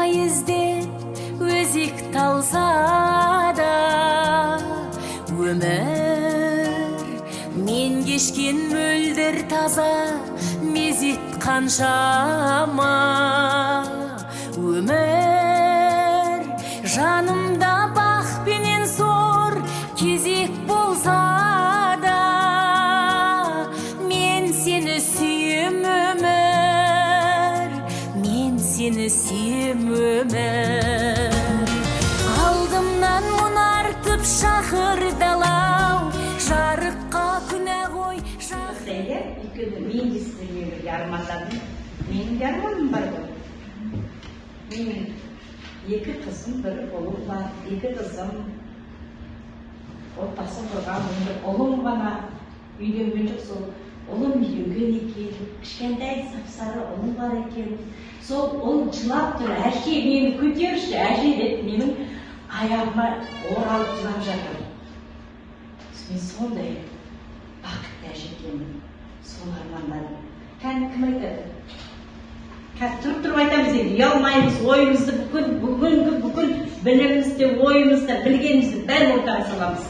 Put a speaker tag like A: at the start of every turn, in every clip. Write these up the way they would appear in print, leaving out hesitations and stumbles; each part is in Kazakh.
A: іздеп өзек талса да, өмір мен кешкен мөлдір таза мезет қаншама. Өмір жанымда бақ пенен зор кезек болса да, мен сені сүйем өмір, мен сені сүйем өмір. Алдымнан мұнартып шақырдалау, жарыққа күнә қой
B: Сәйле, өйткені мен де сіздермен бірге армандадым. Менің де арманым бар ғой. Менің екі қызым, бір ұлым бар, екі қызым. Отбасы құрған, енді ұлым ғана үйленген жоқ, сол ұлым үйленген екен, кішкентай сап-сары ұлым бар екен. Сол ұл жылап тұр, әже мені көтерші, әже деп менің аяғыма оралып жылап жатыр. Мен сондай бақытты әже екенмін, сол армандадым. Кім айтады? Тұрып айтамыз енді, ұялмаймыз, ойымызды бүгін білімімізді, ойымызды, білгенімізді бәрін ортаға саламыз.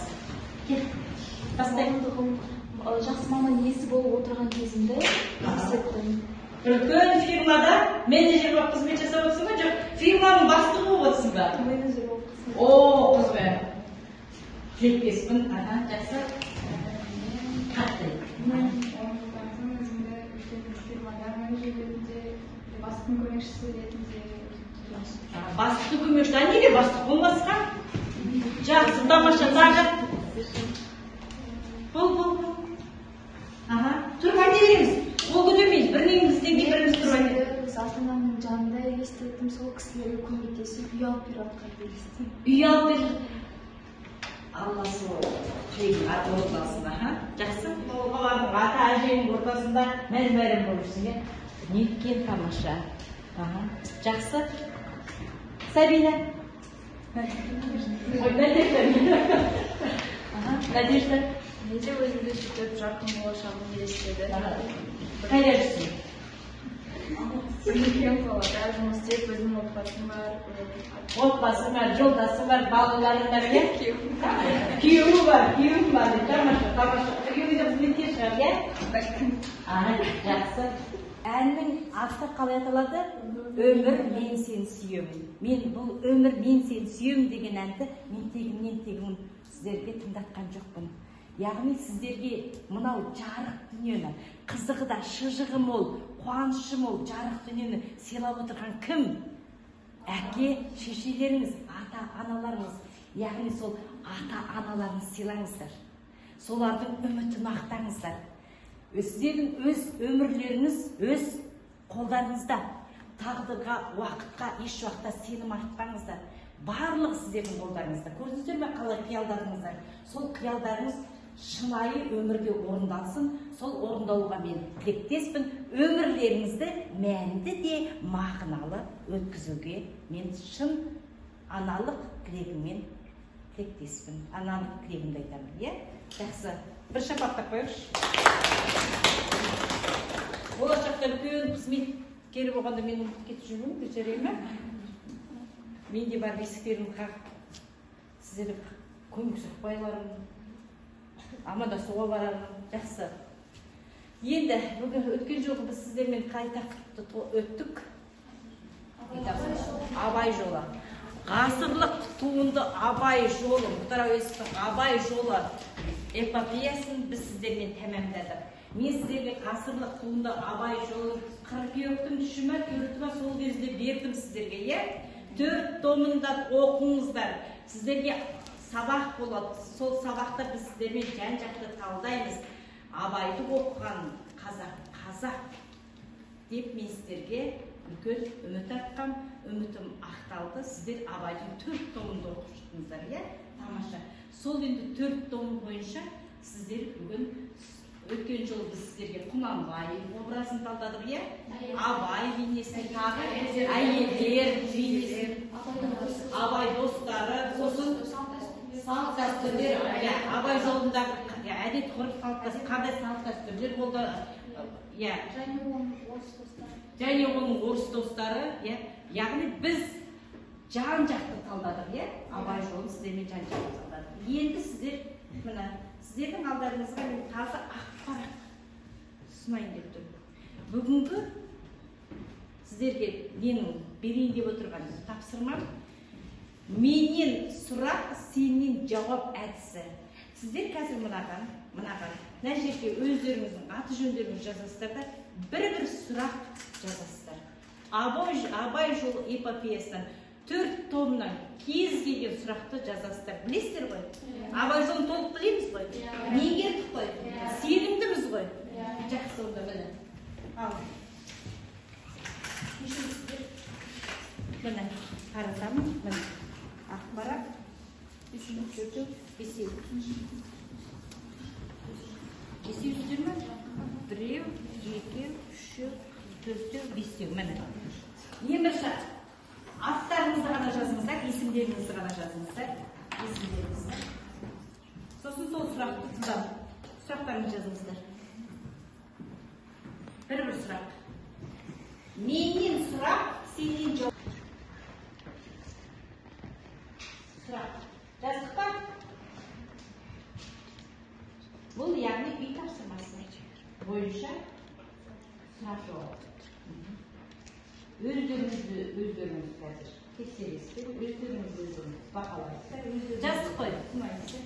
C: Жақсы маман иесі болып отырған кезімде естеттім.
B: Үлкен фирмада менеджер болып қызмет жасап отырсың ба, жоқ фирманың бастығы болып отырсың ба?
C: Менеджер болып қызмет.
B: О, қызбен. Тілектеспін, жақсы. Қатты.
C: Мен өзімді үлкен фирмада менеджер ретінде, бастықтың көмекшісі ретінде.
B: Бастық көмекші, неге бастық болмасқа? Жақсы, тамаша, тағы. Бол. Тұрып айта береміз. Ол көтермейміз, бірінен біріміз тұрып айтайық.
C: Біз ата-ананың жанында естеттім, сол кісілерге көмектесіп, үй алып беріп жатқан келістім.
B: Үй алып беріп. Алла сол тілегің аты ортасында, жақсы. Балалардың ата әженің ортасында мәр-мәрім болырсың, неткен тамаша. Жақсы. Сабина. Надежда.
C: Менде өзімді сөйтіп жарқын болашағым елестеді.
B: Қайда жүрсің?
C: Үлкен қалада жұмыс істеп, өзімнің отбасым бар.
B: Отбасың бар, жолдасың бар, балаларың бар, иә? Күйеуі бар, тамаша. Күйеуі де қызметте шығар, иә? Жақсы.
D: Әннің аты қалай аталады? Өмір мен сені сүйемін. Мен бұл өмір мен сені сүйемін деген әнді мен тегін сіздерге тыңдатқан жоқпын. Яғни сіздерге мынау жарық дүниені, қызығы да шыжығы мол, қуанышы мол жарық дүниені сыйлап отырған кім? Әке, шешелеріңіз, ата-аналарыңыз. Яғни сол ата-аналарыңыз сыйлаңыздар. Солардың үмітін ақтаңыздар. Сіздердің өз өмірлеріңіз өз қолдарыңызда. Тағдырға, уақытқа еш уақытта сенім артпаңыздар. Барлық сіздердің қолдарыңызда. Көрдіңіздер ме қалай қиялдадыңыздар? Сол қиялдарыңыз шынайы өмірде орындалсын. Сол орындалуға мен тілектеспін. Өмірлеріңізді мәнді де мағыналы өткізуге мен шын аналық тілегіммен тілектеспін. Аналық тілегімді айтамын, иә? Жақсы. Бір шапаттап қойыңызшы. Болашақта үлкен қызметкер болғанда мен ұмытып кетіп жүрмін, кешірейін ме? Менде бар бесіктерім қағып, сіздердің көмексіз байларым, амандасуға барармын. Жақсы. Енді бүгін өткен жолы біз сіздермен қай тақырыпты өттік? Абай жолы. Ғасырлық туынды Абай жолы, Мұхтар Әуезовтің Абай жолы эпопеясын біз сіздермен тәмамдадық. Мен сіздерге ғасырлық туынды Абай жолы қыркүйектің үші ме, төрті ме сол кезде бердім сіздерге, иә? 4 томында оқыңыздар. Сіздерге сабақ болады. Сол сабақта біз сіздермен жан-жақты талдаймыз. Абайды оқыған қазақ деп мен сіздерге үлкен үміт артқам, үмітім ақталды. Сіздер Абайдың 4 томында оқып шықтыңыздар, иә? Тамаша. Сол енді 4 том бойынша сіздер бүгін өткен жолы біз сіздерге Құнанбай образын талдадық, иә? Абай бейнесін, тағы әйелдер бейнесін, Абай достары, сосын салт дәстүрлер, Абай жолындағы әдет ғұрып қалыптасып, қандай салт дәстүрлер болды, және оның орыс достары, яғни біз жан-жақты талдадық, иә? Абай жолын сіздермен жан-жақты талдадық. Енді сіздер, мына, сіздердің алдарыңызға мен таза ақпарат ұсынайын деп тұрмын. Бүгінгі сіздерге менің берейін деп отырған тапсырмам менен сұрақ, сенен жауап әдісі. Сіздер қазір мынаған, мына жерге өздеріңіздің аты жөндеріңізді жазасыздар да бір-бір сұрақ жазасыздар. Абай жолы эпопеясынан 4 томнан кез келген сұрақты жазасыздар. Білесіздер ғой? Абай жолын толық білеміз ғой? Меңгердік қой? Сенімдіміз ғой? Жақсы онда міне. Ал. Міне, қарасамын, міне. Ақпарат. 3, 4, 5. 520 ма? 1, 2, 3, 4, 5. Міне. Ең бірінші аттарыңызды ғана жазыңыздар, есімдеріңізді ғана жазыңыздар. Есімдеріңізді. Сосын сол сұрақты тыңдап, сұрақтарыңызды жазыңыздар. Бір-бір сұрақ. Менен сұрақ, сенен жауап. Сұрақ. Жаздық па? Бұл яғни үй тапсырмасы бойынша сұрақ жауап. Өздеріңіз қазір тексересіздер, өздеріңіз бақылайсыздар. Жаздық қой.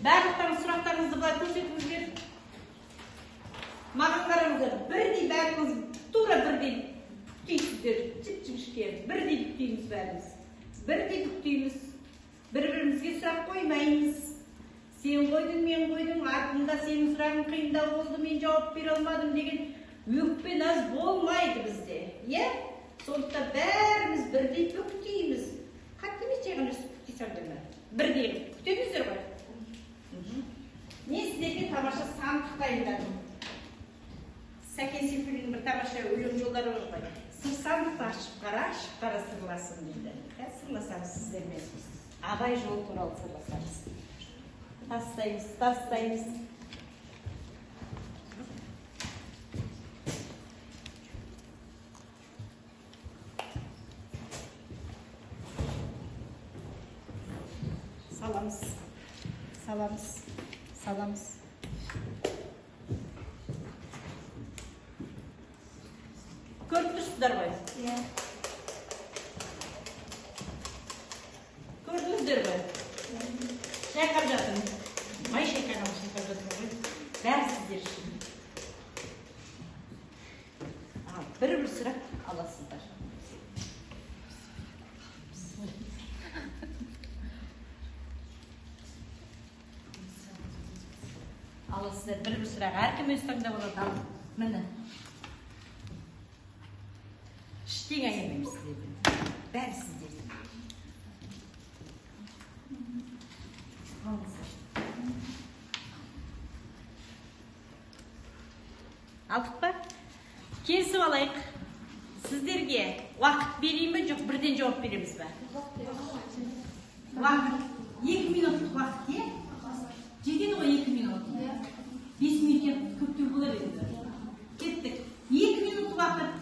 D: Барлықтарың сұрақтарыңызды былай көрсетіңіздер. Маған қараңыздар, бірдей бәріңіз тура бірдей бүктейсіздер. Жіп-жіңішке, бірдей бүктейміз бәріміз. Бірдей бүктейміз. Бір-бірімізге сұрақ қоймаймыз. Сен қойдың, мен қойдың, артында сенің сұрағың қиындау болды, мен жауап бере алмадым деген өкпе наз болмайды бізде. Е? Сондықтан бәріміз бірдей бүктейміз. Қатты емес жайған өсіп бүктей салдырма. Бірдей бүктеміздер ғой. Мен сіздерге тамаша сандық дайындадым. Сәкен Сейфуллиннің бір тамаша өлең жолдары бар ғой. Сыр сандықты ашып қара сырласым дейді. Сырласамыз сіздермен. Абай жолы туралы сырласамыз. Тастаймыз. Salamız. Көріп тұрсыздар ғой? Иә. Көрдіңіздер ғой? Шайқап жатыр. Май шайқап жатыр ғой? Бәрі сіздер үшін. Бір-бір сұрақ аласыздар. Аласыздар бір-бір сұрақ. Әркім өз таңдап алады. Міне. Ештеңе айырмаймыз сіздерден. Бәрі сіздерден. Алдық па? Келісіп алайық. Сіздерге уақыт берейін бе, жоқ бірден жауап береміз бе? Уақыт. 2 минуттық уақыт, е? Жетеді ғой 2 минут. 5 минут көптеу болар еді. Кеттік. 2 минут уақыт.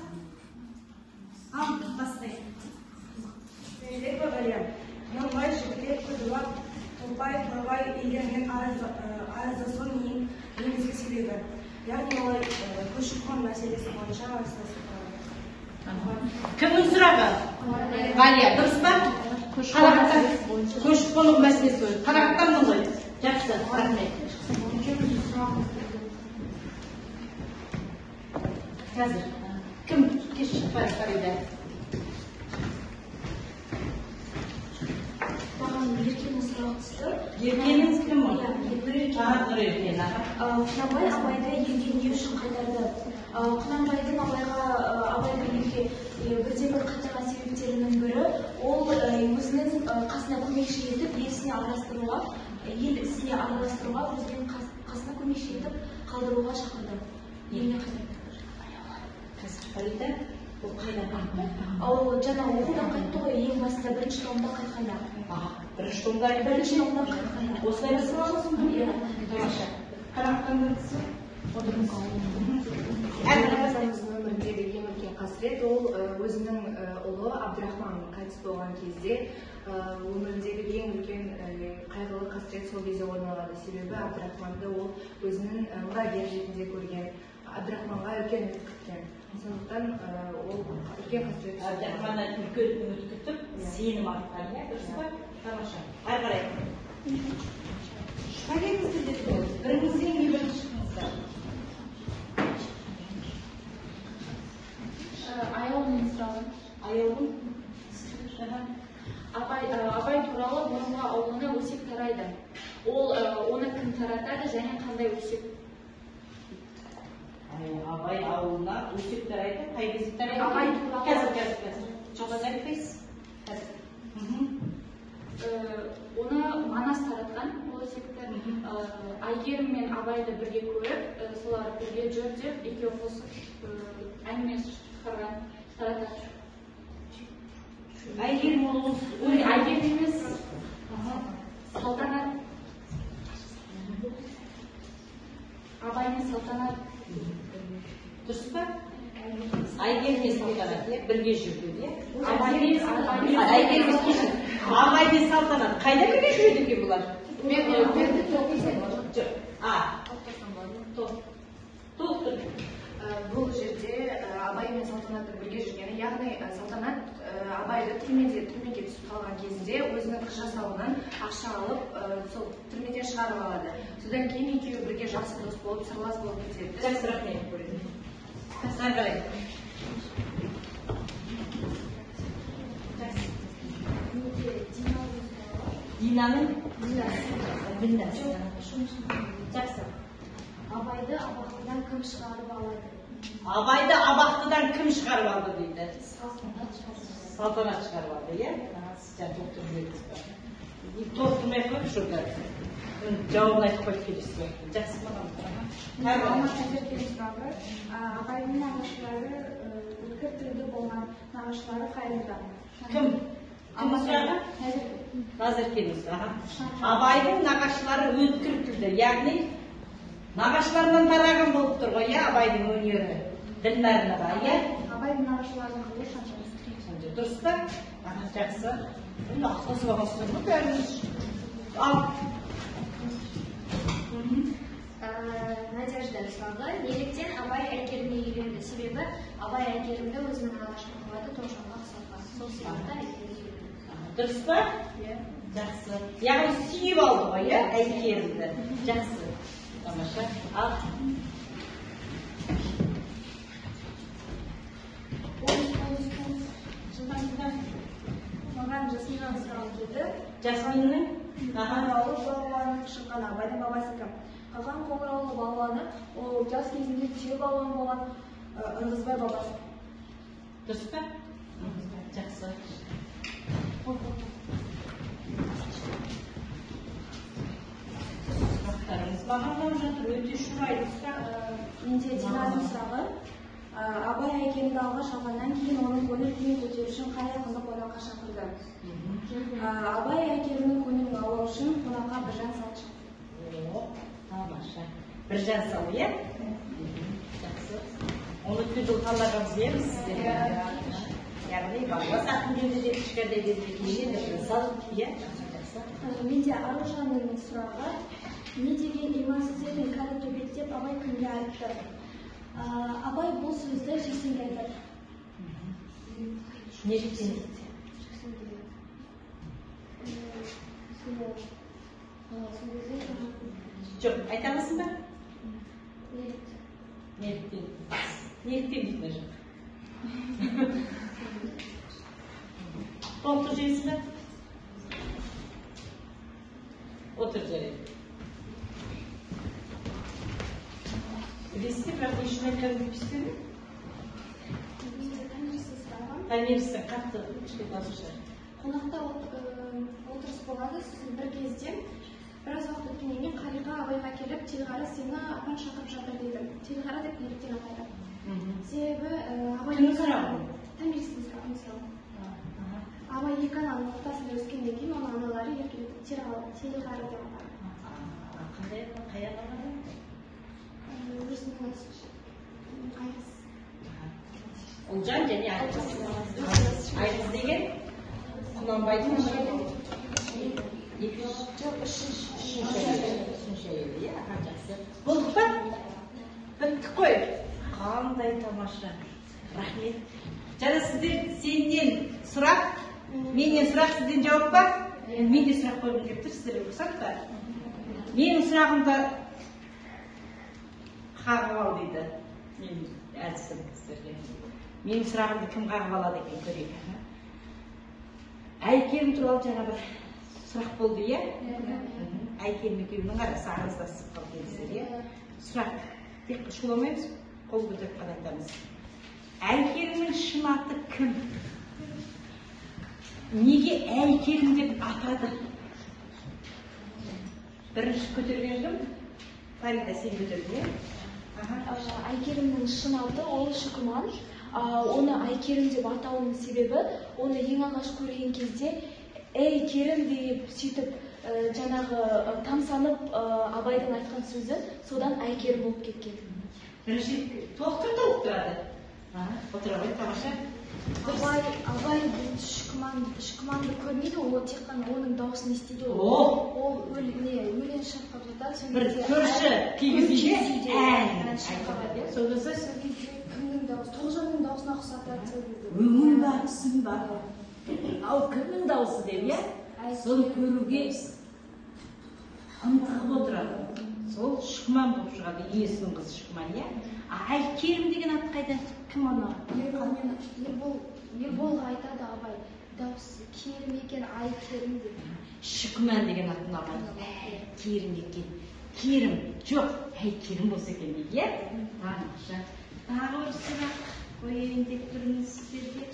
D: Алдық бастайық.
E: Мектеп ағайын, Нұрбай жігітек көділап, Толпай елдермен араздасуын негізгі себебі. Яғни олай көші-қон мәселесі бойынша араздасып қалады.
D: Кімнің сұрағы? Ғалия, дұрыс па? Көші-қон мәселесі бойынша. Қарағаттандың ғой? Жақсы, рахмет. Қазір. Кім кеш шықпай қарайды?
C: Еркенің сұрағы түсті.
D: Еркеніңіз кім ол?
C: Құнанбай Абайды елге не үшін қайтарды? Құнанбайдың Абайдың елге бірде-бір қайтарған себептерінің бірі, ол өзінің қасына көмекші етіп, ел ісіне араластыруға, өзінің қасына көмекші етіп қалдыруға шақырды. Еліне қайтарды.
D: Қазір қарайды? Ол қайда қайтты?
C: Ал жаңа оқудан қайтты ғой, ең басында бірінші томда қайтқанда.
D: Бірінші томда
C: қайтқанда.
D: осылай жасалады ма? Иә. Тамаша. Қарағаттандыңыз ба?
E: Әділқазымыздың өміріндегі ең үлкен
C: қасірет ол өзінің ұлы Абдрахман қайтыс болған кезде өміріндегі ең үлкен қайғылы қасірет сол кезде орын алады. Себебі Абдрахманды ол өзінің мұрагер ретінде көрген, Абдрахманға үлкен үміт күткен. Сондықтан ол үлкен қасірет.
B: Абдрахманнан үлкен үміт күтіп, сенім артқан, иә, дұрыс па? Тамаша. Ары қарай. Шыға келіңіздер деді, біріңізден не бірінші шықыңыздар.
C: Аяулымның сұрағы.
B: Аяулым.
C: Абай туралы бұрынғы аулына өсек тарайды. Ол оны кім таратады және қандай өсек?
B: Абай ауылына өсек тарайды, қай кезде тарайды?
C: Абай туралы.
B: Қазір. Жоғыз айтпайсыз?
C: Оны Манас таратқан, ол өсекті. Әйгерім мен Абайды бірге көріп, солар бірге жүр деп, екеуі қосып әңгіме шығарған, таратады.
B: Әйгерім ол
C: Әйгерім емес, Салтанат. Абай мен Салтанат.
B: дұрыс па? Әйгерім мен Салтанат, бірге жүрді, иә?
C: Абай
B: мен Салтанат қайда бірге жүреді екен бұлар? Толықтыр.
C: Бұл жерде Абай мен Салтанаттың бірге жүргені, яғни Салтанат Абайды түрмеге түсіп қалған кезінде өзінің қыз жасауынан ақша алып, сол түрмеден шығарып алады. Содан кейін екеуі бірге жақсы дос болып, сырлас болып кетеді.
B: Жақсы рахмет. Ары қарай. Динаның? Динасы. Жақсы.
E: Абайды абақтыдан кім шығарып алады?
B: Абайды абақтыдан кім шығарып алды дейді? Салтанат шығарып алды, иә? Сізден тоқтырып жүресіз ба? Тоқтырмай қойып шұрда. Жауабын айтып қойып келесіз ба? Жақсы маған.
E: сұрағы, Абайдың нағашылары өткір тілді болған нағашылары қайда?
B: Кім? Кім сұрағы? Назеркеніз. Абайдың нағашылары өткір тілді, яғни нағашыларынан тараған болып тұр ғой, иә, Абайдың өнері, діндәріні ба, иә?
E: Абайдың нағашыларының қылы қанша?
B: Дұрыс па? Жақсы. Ақылсыз бағасыз ба бәріміз? Ал.
F: Надежда сұрағы, неліктен Абай Әйгерімге үйленді? Себебі Абай Әйгерімді өзінің алғашқы қылады тоғжанға ұқсатқан. Сол себепті Әйгерімге үйленді.
B: Дұрыс па? Жақсы. Яғни сүйіп алды ғой, иә, Әйгерімді. Жақсы. Тамаша. Ал.
E: Маған Жасминнан сұрағы келді.
B: Жасминнің?
E: Қоңыраулы балуаны шыққан Абайдың бабасы кім? Қалған Қоңыраулы балуаны ол жас кезінде түйе балуан болған Ырғызбай бабасы.
B: Дұрыс па? Жақсы. Сұрақтарыңыз маған жатыр, өте шұрайлы сұрақ.
E: Менде Динаның сұрағы. Абай Әйгерімді алғаш алғаннан кейін оның көңіл күйін көтеру үшін қандай қызды қонаққа шақырды? Абай Әйгерімнің көңілін аулау үшін қонаққа Біржан салды.
B: Тамаша. Біржан салу, иә? Жақсы. Оны өткен жыл қалағанбыз, иә, сіздерге? Яғни балға сақын келді деп кішкентай кезде кейін Біржан сал, иә? Жақсы.
E: Менде Аружанның сұрағы. Не деген имансыз едің кәрі төбет деп Абай кімге айтты? Абай бұл сөзді Жексенге айтады.
B: Не Жексен? Жоқ, айтамысың ба? Неліктен? Неліктен дейтін жоқ. Толықтыр жейсің ба? Отыр жарайды. Білесіздер, бірақ үшін айтқан білесіздер ме? Тәңірсің, қатты кішкене дауыс шығар.
E: Қонақта отырыс болады, сіз бір кезде біраз уақыт өткеннен кейін Қалиқа Абайға келіп, Телғара сені апаң шақырып жатыр дейді. Телғара деп неліктен атайды? Себебі
B: Кімнің сұрағы?
E: Тәңірсің сұрағы. Абай екі ананың ортасында өскеннен кейін оның аналары еркелетіп Телғара деп атады.
B: Қандай қай аналары?
E: Өзінің
B: Ұлжан және Айқыз. Айқыз деген Құнанбайдың үшінші әйелі, иә, жақсы. Болдық па? Біттік қой. Қандай тамаша. Рахмет. Жана сенен сұрақ, менен сұрақ, сізден жауап па? Мен де сұрақ қойғым келіп тұр, сіздерге рұқсат па? Менің сұрағымда қағып ал дейді. Мен әдісім сіздерге. Менің сұрағымды кім қағып алады екен көрейік. Әйкерім туралы жаңа бір сұрақ болды, иә? Әйкерім екеуінің арасы арыздасып қалды десіздер, иә? Сұрақ. Тек шуламаймыз, қол көтеріп қана айтамыз. Әйкерімнің шын аты кім? Неге Әйкерім деп атады? Бірінші көтерген кім? Фарида, сен көтердің, иә?
C: Әйкерімнің шын аты ол Шүкіман. Оны Әйкерім деп атауының себебі, оны ең алғаш көрген кезде «Эй, Керім» деп сөйтіп жаңағы тамсанып Абайдың айтқан сөзі, содан Әйкерім болып кеткен.
B: Бірінші толықтырып тұрады. Отыра ғой, тамаша.
C: Абай Шүкіманды көрмейді, ол тек қана оның дауысын естиді. Ол өлең шырқап жатады.
B: Бір көрші киіз үйде ән
C: шырқап.
B: Соғысы
C: Кімнің дауысы? Тоғжанның даусына ұқсатады.
B: өңің бар, түсің бар. Ал кімнің дауысы деп, иә? Соны көруге ынтығып отырады. Сол Шүкіман болып шығады, иесінің қызы Шүкіман, иә? Әйкерім деген ат қайдан? Кім оны?
C: Ерболға айтады Абай, дауысы Керім екен, Әйкерім деп.
B: Шүкіман деген атын алған. Керім екен. Керім, жоқ, Әйкерім болса екен дейді, иә? Тағы бір сұрақ қойайын деп тұрмыз сіздерге.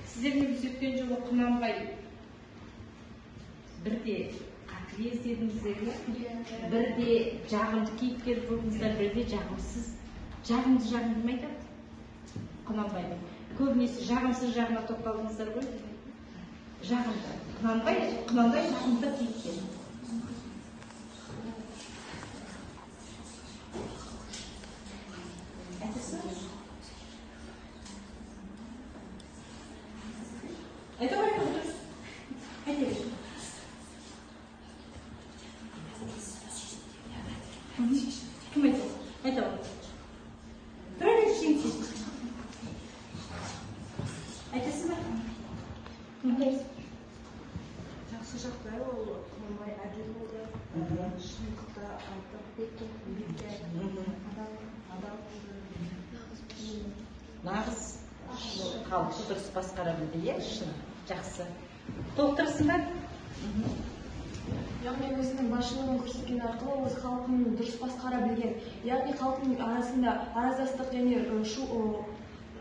B: Сіздер негіз өткен жолы Құнанбай бірде қатыгез дедіңіздер, бірде жағымды кейіпкер болдыңыздар, бірде жағымсыз. Жағымды ме айтады? Құнанбайдың. Көбінесе жағымсыз жағына тоқталдыңыздар ғой? Жағымды. Құнанбай жағымды кейіпкер. Айта ғой, дұрыс. Айта бер. Кім айтады? Айта ғой. Тұра бер, шеңсіз. Айтасың ба?
E: Жақсы жағдай ол Құнанбай әділ болды. Шындықта алтын бетке адал болды.
B: Нағыз халықты дұрыс басқара білді, иә? Шын, жақсы. Толықтырсын ба?
C: Яғни өзінің басшылығын көрсеткен арқылы өз халқын дұрыс басқара білген. Яғни халықтың арасында араздастық және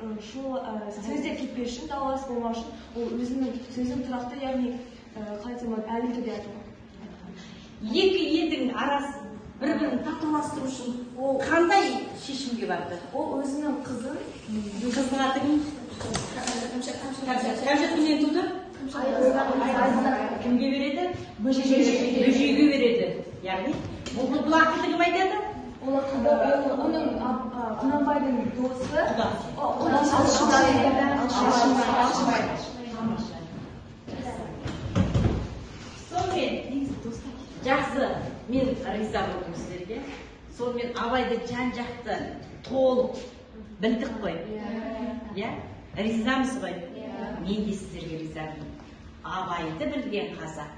C: сөздер кетпеу үшін, даулас болмау үшін ол өзінің сөзін тұрақты, яғни қалай айтсам болады, әлімді де айтуға.
B: Екі елдің арасы бір-бірін татуластыру үшін қандай шешімге барды?
C: Ол өзінің қызын
B: Қыздың аты кім? Кәмшат кімнен туды? Кімге береді? Бөжейге береді. Яғни, бұл ақылды кім айтады?
C: ол ақылды оның Құнанбайдың досы
B: Сонымен, жақсы, мен риза болдым сіздерге. Сонымен Абайды жан-жақты толық білдік қой. Ризамыз ғой. Мен де сіздерге ризамын. Абайды білген қазақ,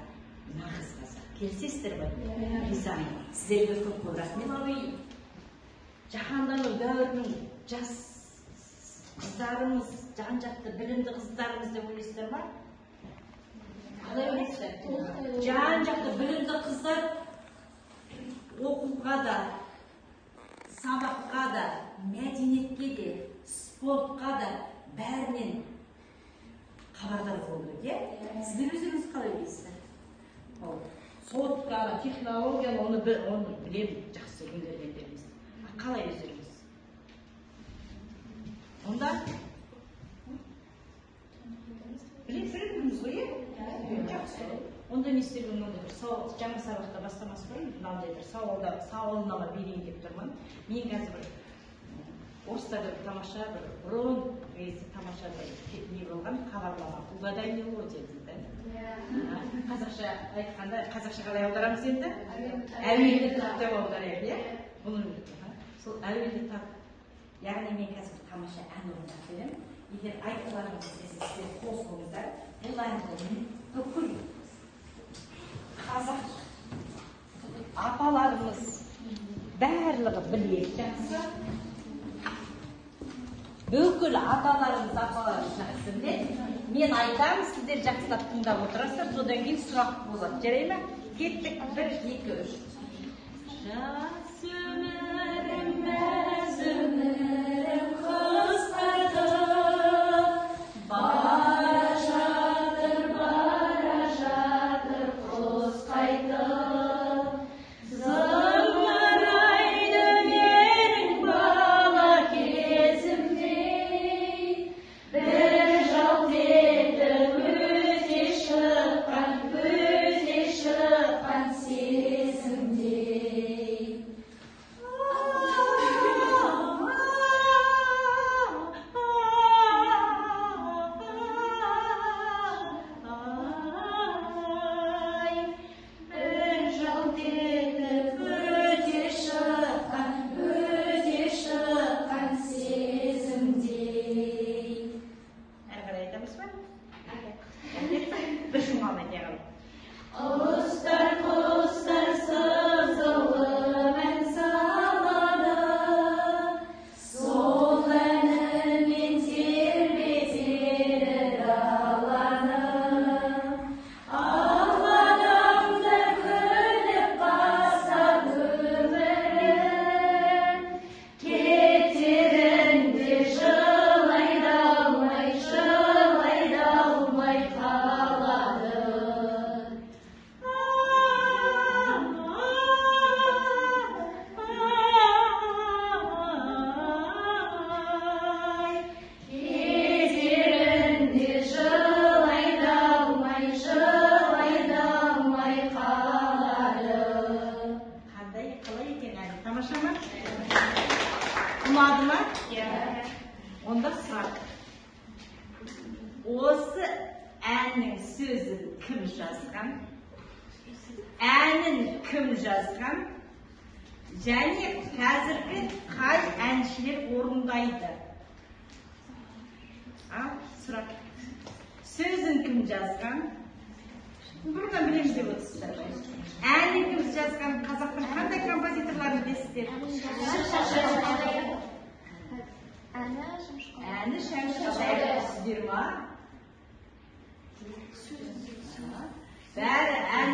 B: нағыз қазақ. Келісесіздер ғой? Ризамын. Сіздерге көп рахмет. Жаһандану дәуірінің жас қыздарымыз, жан-жақты білімді қыздарымыз деп ойлайсыздар ма? Қалай ойлайсыздар? Жан-жақты білімді қыздар оқуға да, сабаққа да, мәдениетке де, спортқа да бәрінен хабардар болу керек, иә? Сіздер өздеріңіз қалай ойлайсыздар? Сотқа, технологияны, оны білемін, жақсы өңдергендеріміз. Қалай өздеріңіз? Онда білеміз ғой, иә? Жақсы. Онда не істерге мынандай бір жаңа сабақта бастамас бұрын мынандай бір сауалнама берейін деп тұрмын. Мен қазір бір
D: орыста бір тамаша бір бұрын тамаша бір не болған хабарлама угадай мелодия дейді. Қазақша айтқанда, қазақша қалай аударамыз енді? Әуелі тап деп аударайық, иә? Сол әуелі тап. Яғни мен қазір тамаша ән орындап беремін. Егер айтуларыңыз сіздер қосылыңыздар, бұл әнді бүкіл қазақ апаларымыз барлығы біледі жақсы. Бүкіл апаларымыз жақсы біледі. Мен айтамын, сіздер жақсылап тыңдап отырасыздар, содан кейін сұрақ болады. Жарай ма? Кеттік, 1, 2, 3. Жас өмірім, мәз өмірім қысқартып, бара жатыр құс қайтып. Зымырайды менің бала кезімдей, бір жалт етті көзде шыққан сезімдей. Бір жалт етті көзде шыққан сезімдей. Әрі қарай айтамыз ба? Бір шумағын айтайық. Құстар сызылып ән салады, сол әнімен тербетеді даланы. Адамдар күліп бастап өмірін, кетерінде жылайды алмай қалады. Кетерінде жылайды алмай қалады. Қандай, қалай екен әлі? Тамаша ма? Ұнады ма? Онда сұрақ. Осы әннің сөзін кім жазған? Әнін кім жазған? Және қазіргі қай әншілер орындайды? Сұрақ. Сөзін кім жазған? Бұрыннан білеміз деп отырсыздар. Әнін кім жазған? Қазақтың қандай композиторларын білесіздер? Әні Шәмші Қалдаяқов білесіздер ма? Бәрі ән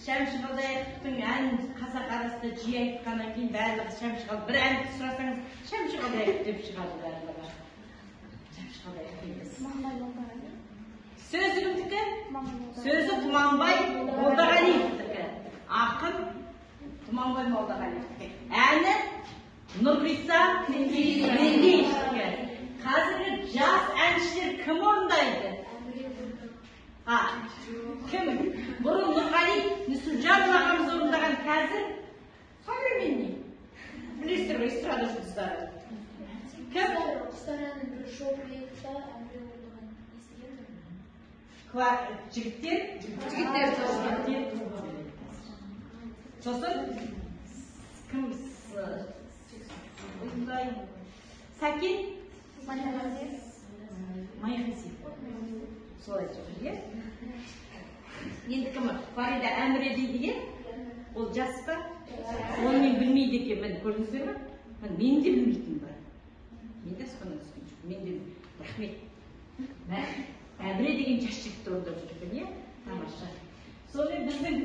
D: Шәмші Қалдаяқовтың әнін қазақ арасында жиі айтқаннан кейін барлығы Шәмші Қалдаяқов. Бір әнді сұрасаңыз Шәмші Қалдаяқов деп шығады барлығы. Шәмші Қалдаяқов емес. Сөзі кімдікі? Сөзі Тұманбай Молдағалиевтікі. Ақын Тұманбай Молдағалиевтікі. Әні Нұрғиса Меңдеевтікі. Қазіргі жас әншілер кім орындайды? Кім? Бұрын Нұрғали Нүсіпжан ағамыз орындаған, қазір современный. Білесіздер ғой, эстрада жұлдыздары. Кім?
F: Құстарының бір шоу проектта әміре орындаған естігенмін.
D: Жігіттер. Сосын кім? Сәкен Майғазиев. Солай сөйлейді. Енді кім? Фарида Әміре дейді ге? Ол жас па? Оны мен білмейді екен, мен көрдіңіздер ме? Мен де білмейтін бар. Мен де соны түскен жоқ. Мен де рахмет. Әміре деген жас жігітті орындап жүрген, е? Тамаша. Сонымен біздің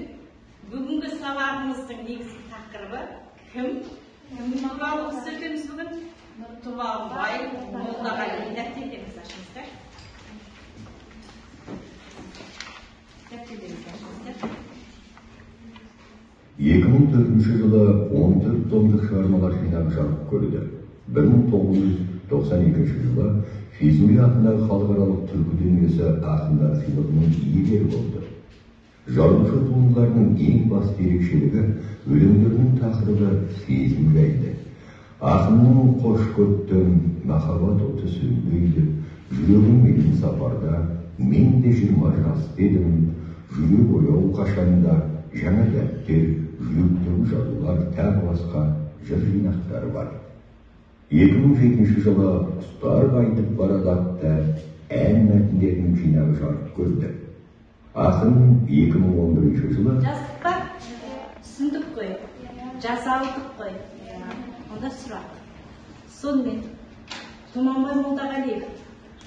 D: бүгінгі сабағымыздың негізгі тақырыбы кім? Кім туралы сөйлейміз бүгін? Тұманбай Молдағалиев. Дәптеріңізді ашыңыздар. Дәптеріңізді ашыңыздар.
G: 2004 жылы 14 томдық шығармалар жинағы жарық көрді. 1992 жылы Физули атындағы халықаралық түркі дүниесі ақындар сыйлығының иегері болды. Жазушы туындыларының ең басты ерекшелігі өлеңдерінің тақырыбы сезім жайлы. Ақынның қош көктем махаббат оты сөнбейді. Жүрегім менің сапарда, мен де 20 жас дедім. Жүрек ояу қашанда, жаңа дәптер, жүректегі жазулар тағы басқа жыр жинақтары бар. 2007 жылы құстар қайтып барады атты ән мәтіндерінің жинағы жарық көрді. Ақын 2011 жылы
D: Жаздық па? Түсіндік қой. Жасалдық қой. Онда сұрақ. Сонымен, Тұманбай Молдағалиев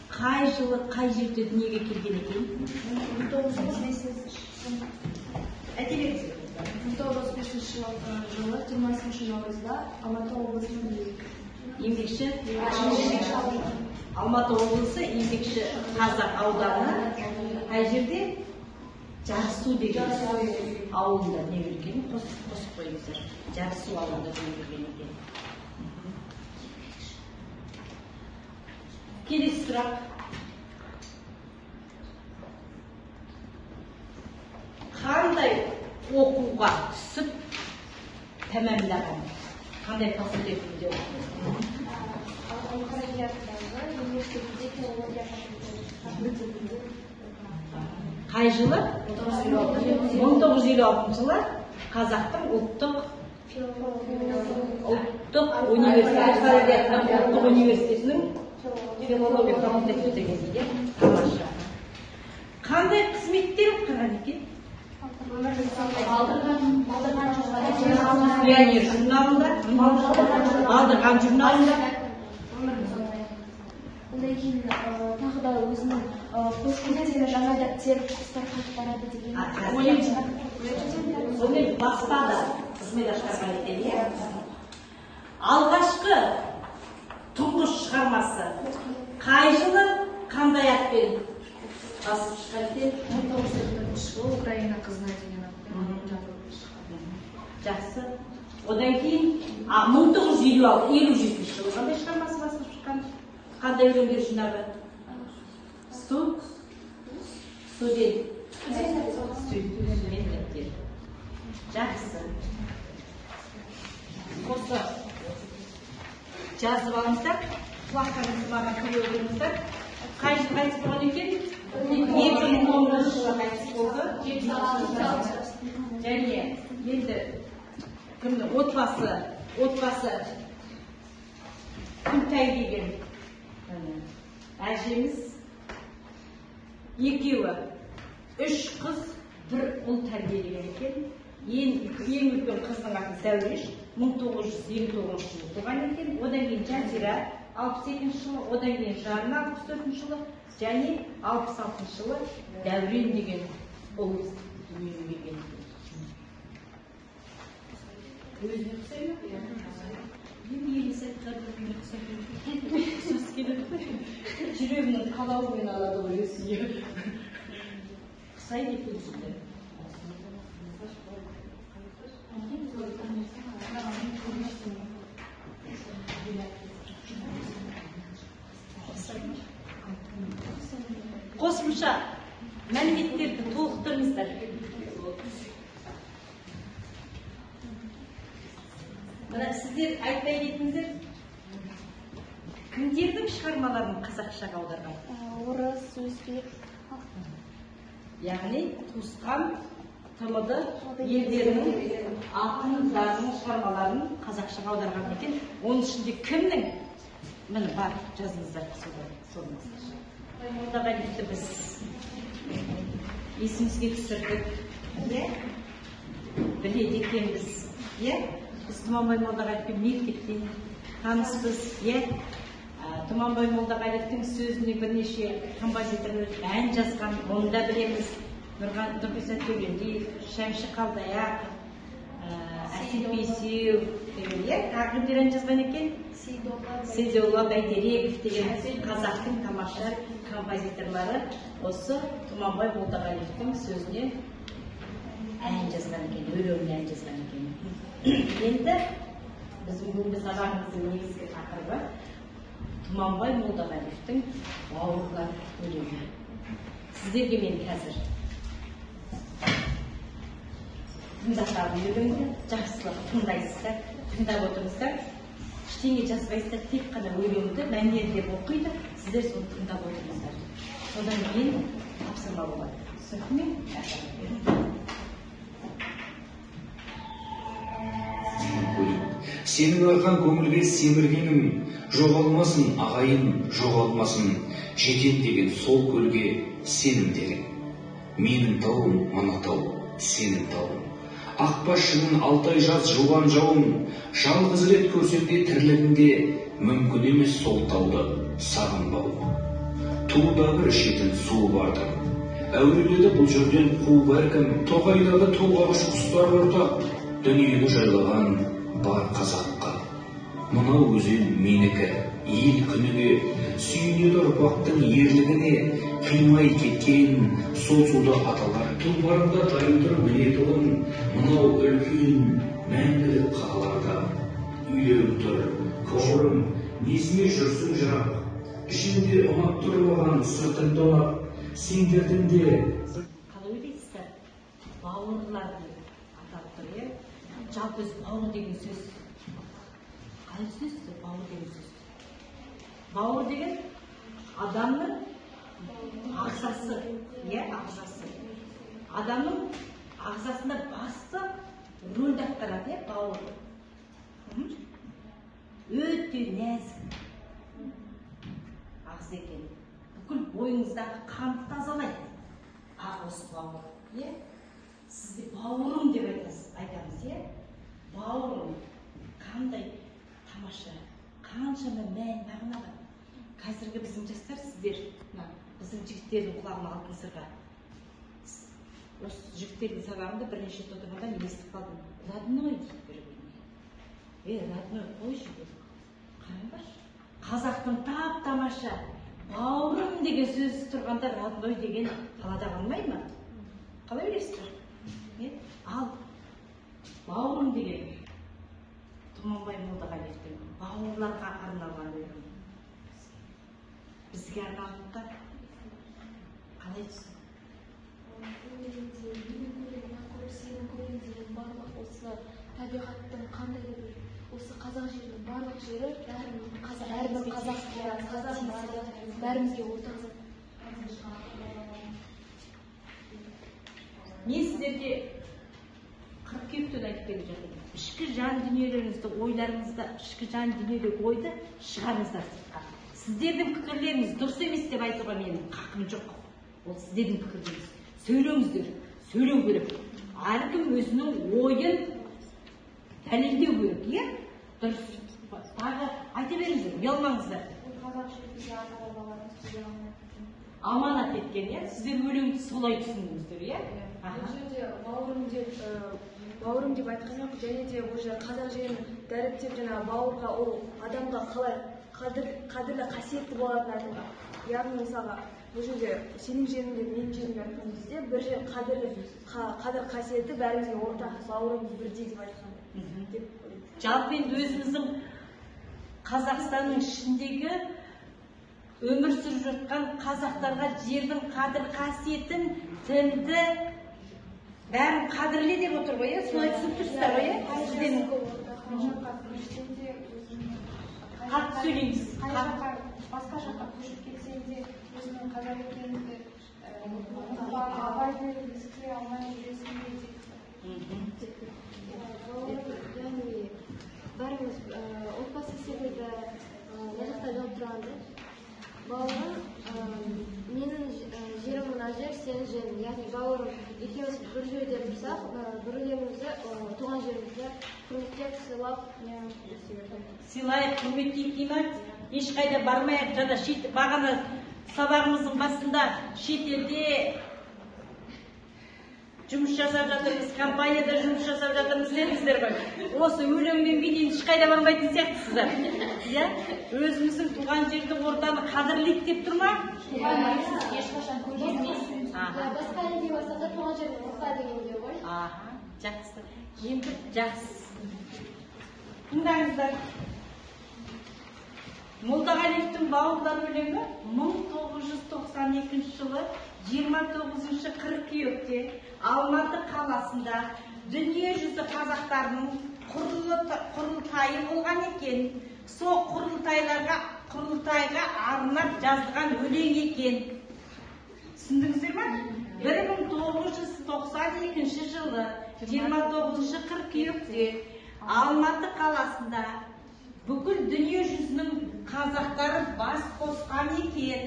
D: қай жылы, қай жерде дүниеге келген екен?
E: 1935
D: Әдебиет.
E: 1935 жылы 20 наурызда Алматы облысының
D: Еңбекші Алматы облысы Еңбекші Қазақ ауданы қай жерде? Жарысу деген ауылында не берген? Қосып қойыңыздар. Жарысу ауылында не берген екен? Келесі сұрақ. Қандай оқуға түсіп тәмамдаған? Қандай факультетінде оқыдыңыз?
E: Алқарагияттағы университетінде филология факультетінде.
D: Қай жылы? 1956 жылы Қазақтың ұлттық университетінің филология факультеті деген дейді. Тамаша. Қандай қызметтер атқарған екен? Пионер журналында, Балдырған журналында.
E: Одан кейін тағы да өзінің көшкендегі жаңа дәптер құстар қайтып барады деген.
D: Сонымен баспада қызмет атқарған екен. Алғашқы тұңғыш шығармасы қай жылы, қандай атпен басып шыққан екен?
E: 1944 жылы Украина қызына деген
D: Жақсы. Одан кейін 1957 жылы қандай шығармасы басып шыққан? Қандай өлеңдер жинағы? Студент. Жақсы. Осы жазып алыңыздар. Құлақтарыңызды маған көре беріңіздер. Қай жылы қайтыс болған екен? 2010 жылы қайтыс болды. Және енді кімнің отбасы Күнтай деген әжеміз екеуі 3 қыз, 1 ұл тәрбиелеген екен. Ең үлкен қыздың аты Зәуреш 1929 жылы туған екен. Одан кейін Жазира 62 жылы, одан кейін Жарна 64 жылы және 66 жылы Дәурен деген ұл дүниеге келген екен. Өзіне ұқсай ма? Елі сәттарды ұқсас келеді. Жүрегінің қалауымен алады ғой өсіне. Ұқсайды екен жүзді. Қосымша мәліметтерді толықтырыңыздар. Мына сіздер айтпай кетіңіздер, кімдердің шығармаларын қазақшаға аударған?
E: Орыс, өзбек.
D: Яғни туысқан тмд елдерінің ақындарының шығармаларын қазақшаға аударған екен. Оның ішінде кімнің? Міне бар, жазыңыздар. Молдағалиевті біз есімізге түсірдік. Біледі екенбіз. Біз Тұманбай Молдағалиевпен мектептен таныспыз. Тұманбай Молдағалиевтің сөзіне бірнеше композиторлар ән жазған, оны да білеміз. Нұрғиса Төлендиев, Шәмші Қалдаяқов, Әсет Бейсеу деген кімдер ән жазған екен? Сейдолла Бәйтереков деген қазақтың тамаша композиторлары осы Тұманбай Молдағалиевтің сөзіне ән жазған екен, өлеңін ән жазған екен. Енді біздің бүгінгі сабағымыздың негізгі тақырыбы Тұманбай Молдағалиевтің бауырлар өлеңі. Сіздерге мен қазір тыңдататын өлеңді жақсылап тыңдайсыздар, тыңдап отырыңыздар. ештеңе жазбайсыздар, тек қана өлеңді мәнерлеп оқиды, сіздер соны тыңдап отырыңыздар. Содан кейін тапсырма болады. Түсінікті ме?
H: Сенің арқан көңілге семіргенім, жоғалмасын ағайын, жоғалмасын, жетен деген сол көлге сенім терең. Менің тауым мына тау, сенің тауың. Ақбас шыңын алтай жаз жуған жауын, жалғыз рет көрсеңде тірлігіңде, мүмкін емес сол тауды сағынбау. Тууда бір шетін су барды, әуреледі бұл жерден қу бәркім, тоғайдағы толғағыш құстар ортақ, дүниені жайлаған бар қазаққа. Мынау өзен менікі, ел күніге, сүйінеді ұрпақтың ерлігіне, қимай кеткен сол суда аталар тұлпарында тайылдыр міне тұлын, мынау үлкен мәңгілік қалаларда. Үйлерім тұр, көшірім, несіне жүрсің жырақ, ішінде ұнаттырылған сыртың долап, сендердің де.
D: Қалай ойлайсыздар? Бауырлар деп атап тұр, жалпы бауыр деген сөз. Қалай түсінесіздер бауыр деген сөз? Бауыр деген адамның ағзасы, ағзасы. Адамның ағзасында басты рөлді атқарады, бауыр. Өте нәзік ағза екен. Бүкіл бойыңыздағы қанды тазалайды. Осы бауыр. Сізді бауырым деп айтамыз, бауырым. Қандай тамаша, қаншама мән мағына бар. Қазіргі біздің жастар, сіздер, біздің жігіттердің құлағына алтын сырға. Осы жігіттердің сабағында бірнеше рет отырғанда мен естіп қалдым. Родной дейді бір-біріне. Родной қойшы деп. Қараңдаршы. Қазақтың тап-тамаша бауырым деген сөз тұрғанда родной деген қалада қалмай ма? Қалай ойлайсыздар? Ал бауырым деген Тұманбай Молдағалиевтің бауырларға арналған өлеңі. Бізге арналыққа қалай түсін?
C: Сенің көргендеген барлық осы табиғаттың қандай да бір, осы қазақ жерінің барлық жері әрбір қазақ бәрімізге ортақ.
D: Мен сіздерге қыркүйектен айтып келе жатырмын. Ішкі жан дүниелеріңізді, ойларыңызды, ішкі жан дүниелік ойды шығарыңыздар сыртқа. Сіздердің пікірлеріңіз дұрыс емес деп айтуға менің хақым жоқ. Ол сіздердің пікірлеріңіз. Сөйлеңіздер, сөйлеу керек. Әркім өзінің ойын дәлелдеу керек, дұрыс. Тағы айта беріңіздер, ұялмаңыздар. Аманат еткен, сіздер өлеңді солай түсіндіңіздер,
E: Бұл жерде бауырым деп айтқан жоқ, және де бұл жерде қазақ жерін дәріптеп бауырға ол адамға қалай қадірлі қасиетті болатынын айтылған. Яғни мысалға бұл жерде сенің жеріңде менің жерімде айтқан кезде бір жер қадір қасиеті бәрімізге ортақ, бауырымыз бірдей деп айтқан.
D: Жалпы енді өзіміздің Қазақстанның ішіндегі өмір сүріп жатқан қазақтарға жердің қадір қасиетін, тілді бәрін қадірле деп отыр ғой, солай түсініп тұрсыздар ғой, сіздердің қатты сөйлейміз.
E: Басқа жаққа көшіп кетсең де өзінің қазақ екеніңді абайды ескере алмай жүресің бе
C: Яғни бәріміз отбасы секілді мына жақта жауап тұрғанда бауырым, менің жерім мына жер, сенің жерің, яғни бауырым екеуміз бір жерде тұрсақ, бір-бірімізді туған жерімізде құрметтеп, сыйлап,
D: Сыйлайық, құрметтейік деймін, ешқайда бармайық. Жаңа бағана сабағымыздың басында шетелде жұмыс жасап жатырмыз, компанияда жұмыс жасап жатырмыз дедіңіздер ғой. Осы өлеңмен бейнен ешқайда бармайтын сияқтысыздар. Өзіміздің туған жерді ортаны қадірлейік деп тұр ма?
C: ешқашан көрмейсіз. Басқа елге барсақ та туған жерді ұқса дегенде ғой.
D: Жақсы. Енді жақсы. Тыңдаңыздар. Молдағалиевтің бауырлар өлеңі 1992 жылы 29 қыркүйекте Алматы қаласында дүние жүзі қазақтарының құрылтайы болған екен. сол құрылтайға арнап жазылған өлең екен. Түсіндіңіздер ме? 1992 жылы 29 қыркүйекте Алматы қаласында бүкіл дүние жүзінің қазақтары бас қосқан екен.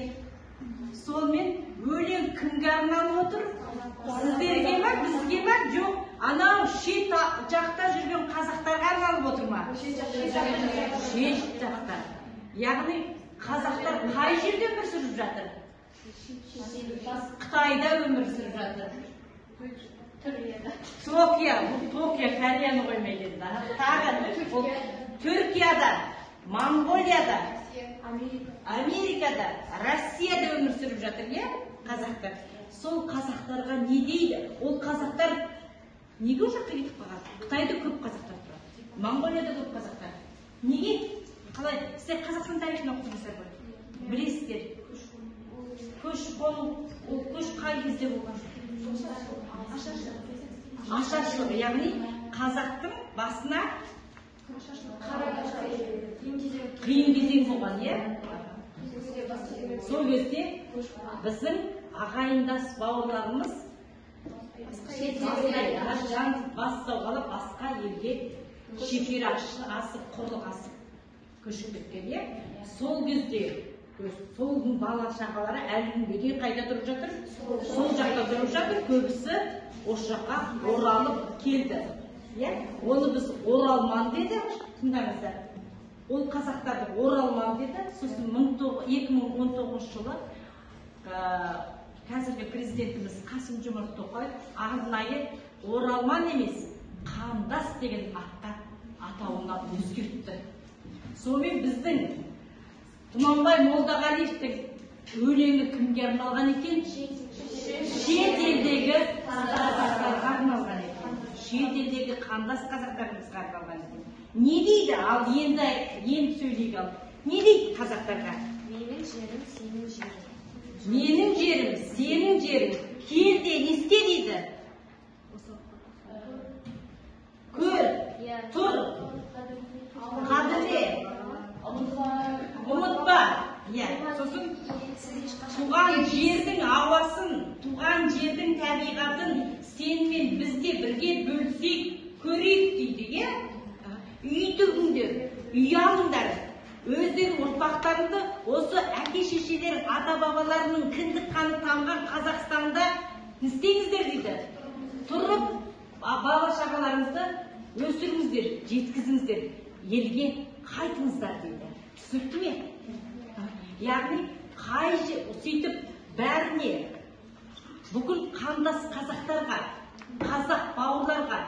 D: Сонымен өлең кімге арналып отыр? Сіздерге ме, бізге ме? Жоқ, анау шет жақта жүрген қазақтарға арналып отыр ма? Шет жақта. Яғни қазақтар қай жерде өмір сүріп жатыр? Қытайда өмір сүріп жатыр. Токия, Кореяны қоймайды. Тағы Түркияда, Монголияда, Америкада, Россияда өмір сүріп жатыр, қазақтар. Сол қазақтарға не дейді? Ол қазақтар неге ол жаққа кетіп қалған? Қытайда көп қазақтар тұрады, Монголияда көп қазақтар. Неге? Қалай? Сіздер Қазақстан тарихын оқыдыңыздар ғой? Білесіздер. Көш-қон, ол көш қай кезде болған? Ашаршылығы, яғни қазақтың басына қиын кезең болған, Сол кезде біздің ағайындас бауырларымыз бас сауғалап басқа елге шекер асып, құрлық асып көшіп кеткен, Сол кезде солдың бала шағалары әлі күнге қайда тұрып жатыр? Сол жақта тұрып жатыр, көбісі осы жаққа оралып келді. Оны біз оралман деді, тыңдаңыздар. Ол қазақтарды оралман деді. Сосын 2019 жылы қазіргі президентіміз Қасым-Жомарт Тоқаев арнайы оралман емес, қандас деген атауына өзгертті. Сонымен біздің Тұманбай Молдағалиевтің өлеңі кімге арналған екен? Шет елдегі қазақтарға арналған екен. Шет елдегі қандас қазақтарымызға арналған екен. Не дейді? Ал енді сөйлейік ал. Не дейді қазақтарға?
F: Менің жерім, сенің жерің.
D: Менің жерім, сенің жерің. Кел де, не істе дейді? Көр, тұр, қадірле, ұмытпа. Сосын туған жердің ауасын, туған жердің табиғатын сенімен бізде бірге бөлсек, көрейік дейді, Үй тігіңдер, үй алыңдар. Өздерің ұрпақтарыңды осы әке-шешелер, ата-бабаларының кіндік қаны тамған Қазақстанда істеңіздер дейді. Тұрып, бала-шағаларыңызды өсіріңіздер, жеткізіңіздер, елге қайтыңыздар дейді. Түсінікті ме? Яғни, сөйтіп бәріне, бүкіл қандас қазақтарға, қазақ бауырларға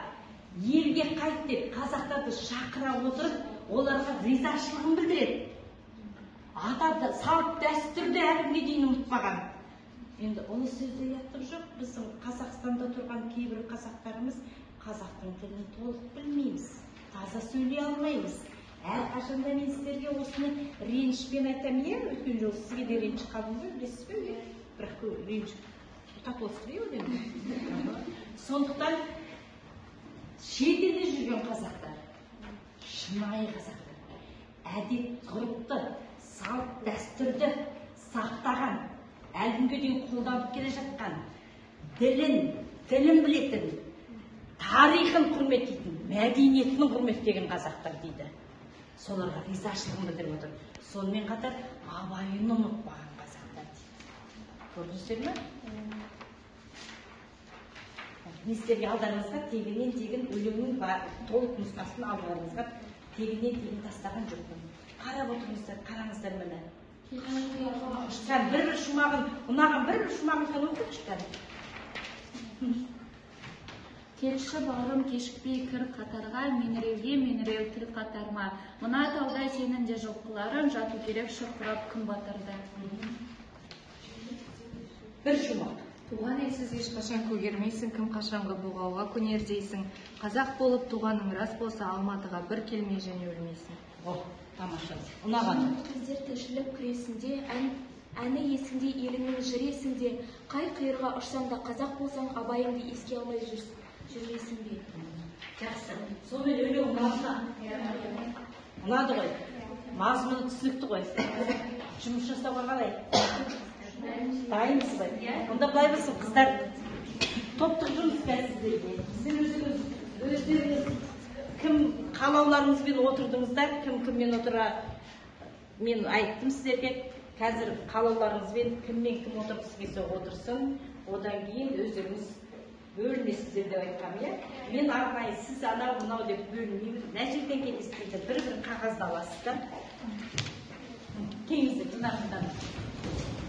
D: елге қайт деп қазақтарды шақыра отырып, оларға ризашылығын білдіреді. Салт дәстүрді әлі күнге дейін ұмытпаған. Енді оны сөзде ұяттық жоқ. Біздің Қазақстанда тұрған кейбір қазақтарымыз қазақтың тілін толық білмейміз, таза сөйлей алмаймыз. Әрқашанда мен сіздерге осыны ренішпен айтамын, өткен жолы сізге де реніш қалдым ғой, білесіз бе? Бірақ реніш татуластыру өйден. Сондықтан шетелде жүрген қазақтар, шынайы қазақтар, әдет ғұрыпты, салт дәстүрді сақтаған, әлі күнге дейін қолданып келе жатқан, тілін білетін, тарихын құрметтейтін, мәдениетін құрметтеген қазақтар дейді. Соларға ризашылығын білдіріп отыр. Сонымен қатар абайын ұмытпаған қазақтар дейді. Көрдіңіздер ме? Сіздерге алдарыңызға тегінен-тегін өлеңнің толық нұсқасын алдарыңызға тегінен-тегін тастаған жоқпын. Қарап отырыңыздар, қараңыздар мені. Сән бір-бір шумағын, ұнаған бір-бір шумағын сән оқып шыққан.
I: Келші бауырым кешікпей кір қатарға, меніреу тіл қатарма. Мына тауда сенің де жылқыларың, жату керек шырқырап күн батырда.
D: Бір шумақ.
J: Туған елсіз ешқашан көгермейсің, кім қашанғы бұғауға көнердейсің. Қазақ болып туғаның рас болса, Алматыға бір келмей және өлмейсің.
D: Тамаша. Ұнаған.
E: Біздер тіршілік күресінде, әні есіңде, еліңнің жыр есіңде, қай қиырға ұшсаң да қазақ болсаң, абайыңды еске алмай жүрмейсің бе?
D: Жақсы. Сонымен өлең ұнады ма? Ұнады ғой. мазмұны түсінікті ғой. Жұмыс жасауға қалай? Дайынсыз ба? Онда былай болсын, қыздар, топтық жұмыс бәрі сіздерге. Сіздер өздеріңіз кім қалауларыңызбен отырдыңыздар, кіммен отыра, мен айттым сіздерге, қазір қалауларыңызбен кіммен кім отырғысы келсе отырсын, одан кейін өздеріңіз бөлінесіздер деп айтқам, иә? Мен арнайы сіз анау мынау деп бөлінбеймін, мына жерден келесіз дейді, бір қағазды аласыздар. Келіңіздер, мына.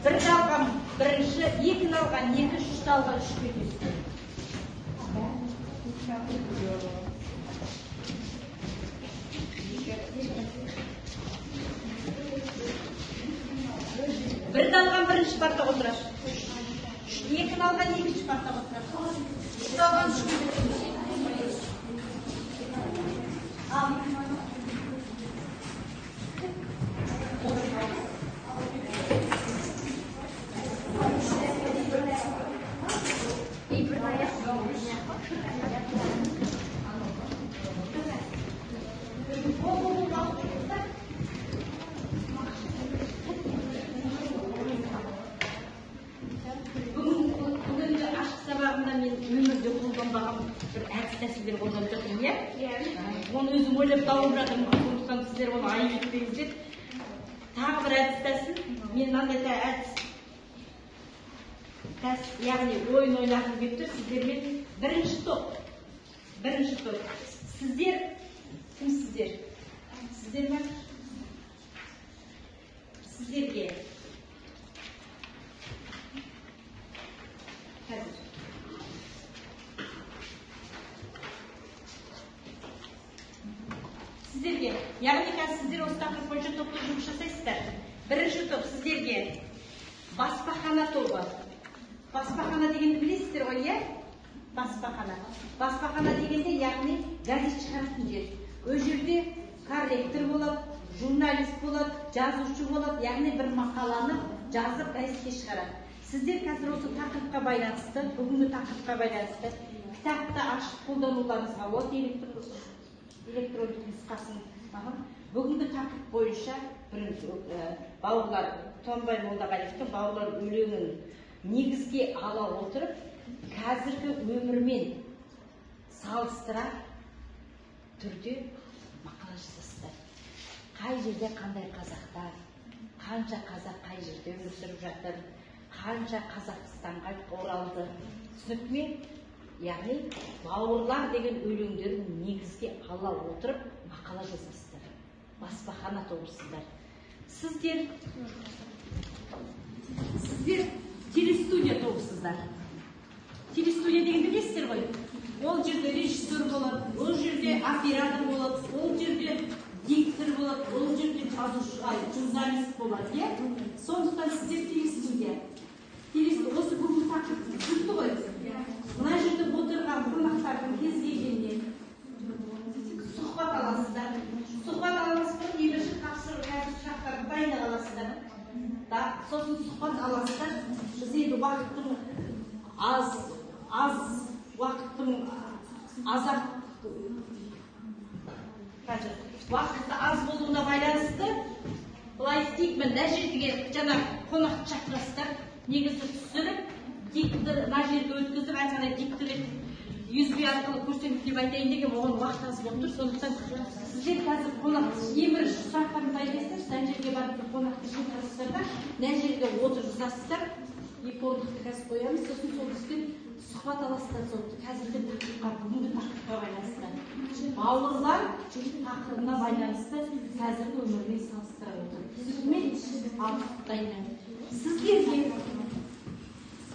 D: Бірді алған бірінші, екіні алған екі, үшті алған үш кетесіздер. Бірді алған бірінші партаға отырасыз. Екіні алған екінші партаға отырасыз. Үшті алған үш кетесіздер. Бүгінгі ашық сабағында мен өмірде қолданбаған бір әдіс-тәсілдер қолданып жатырмын, иә? Оны өзім ойлап тауып жатырмын, сондықтан сіздер оны айып етпеңіздер. Тағы бір әдіс-тәсіл, мен мынандай әдіс, яғни ойын ойнағым келіп тұр, сіздермен бірінші топ. Сіздер, кім сіздер? Сіздер ме? Сіздерге. Қазір. Сіздерге, яғни қазір сіздер осы тақырып бойынша топта жұмыс жасайсыздар. Бірінші топ сіздерге баспахана тобы. Баспахана дегенді білесіздер ғой, иә? Баспахана. Баспахана дегенде, яғни газет шығаратын жер. Ол жерде корректор болады, журналист болады, жазушы болады, яғни бір мақаланы жазып газетке шығарады. Сіздер қазір осы тақырыпқа байланысты, бүгінгі тақырыпқа байланысты кітапты ашып қолдануларыңызға болады, электрондық нұсқасын. Бүгінгі тақырып бойынша бауырлар Тонбай Молдағалиевтің бауырлар өлеңін негізге ала отырып, қазіргі өмірмен салыстыра түрде мақала жазасыздар. Қай жерде қандай қазақтар, қанша қазақ қай жерде өмір сүріп жатыр, қанша Қазақстанға оралды. Түсінікті ме? Яғни бауырлар деген өлеңдерін негізге ала отырып мақала жазасыздар. Баспахана тобысыздар. Сіздер телестудия тобысыздар. Телестудия дегенді білесіздер ғой? Ол жерде режиссер болады, ол жерде оператор болады, ол жерде диктор болады, ол жерде журналист болады, иә? Сондықтан сіздер телестудия. Осы бүгінгі тақырып түсінікті ғой? Мына жерде отырған қонақтардың кез келгенде сұхбат аласыздар. Сұхбат аласыздар, немесе тапсырып қазір сұрақтарды дайындап аласыздар. Сосын сұхбат аласыздар. Біз енді уақыттың уақытты аз болуына байланысты былай істейік, мына жерге жаңа қонақты шақырасыздар, негізі түсіріп, диктор мына жерге өткізіп, айтқандай диктор USB арқылы көрсетіп деп айтайын деген, оған уақыт аз болып тұр. Сондықтан сіздер қазір қонақ небір сұрақтарын дайындайсыздар, мына жерге барып қонақты шақырасыздар да, мына жерге отырғызасыздар, екі орнықты қазір қоямыз, сосын сол бізбен сұхбат аласыздар. Сол қазіргі тақырыпқа, бүгінгі тақырыпқа байланысты. Бауырлар тақырыбына байланысты қазіргі өмірмен салыстыра отырып. Мен дайындаймын. Сіздерге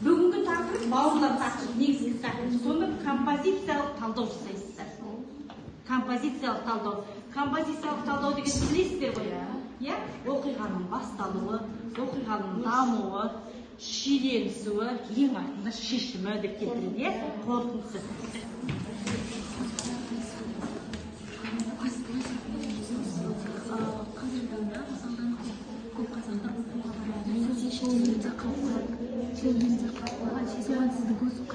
D: бүгінгі тақырып бауырлар тақырып, негізгі тақырып. Соны композициялық талдау жасайсыздар. Композициялық талдау. Композициялық талдау деген білесіздер ғой, иә? Оқиғаның басталуы, оқиғаның дамуы, шиеленісуі, ең артында шешімі деп келтіреді, иә? Қорытындысы.
A: Қазіргі таңда мысалдан көп қазақтар немесе шетелдерде қалған, шетелдерде қалған, соған сіздің көзқарасыңыз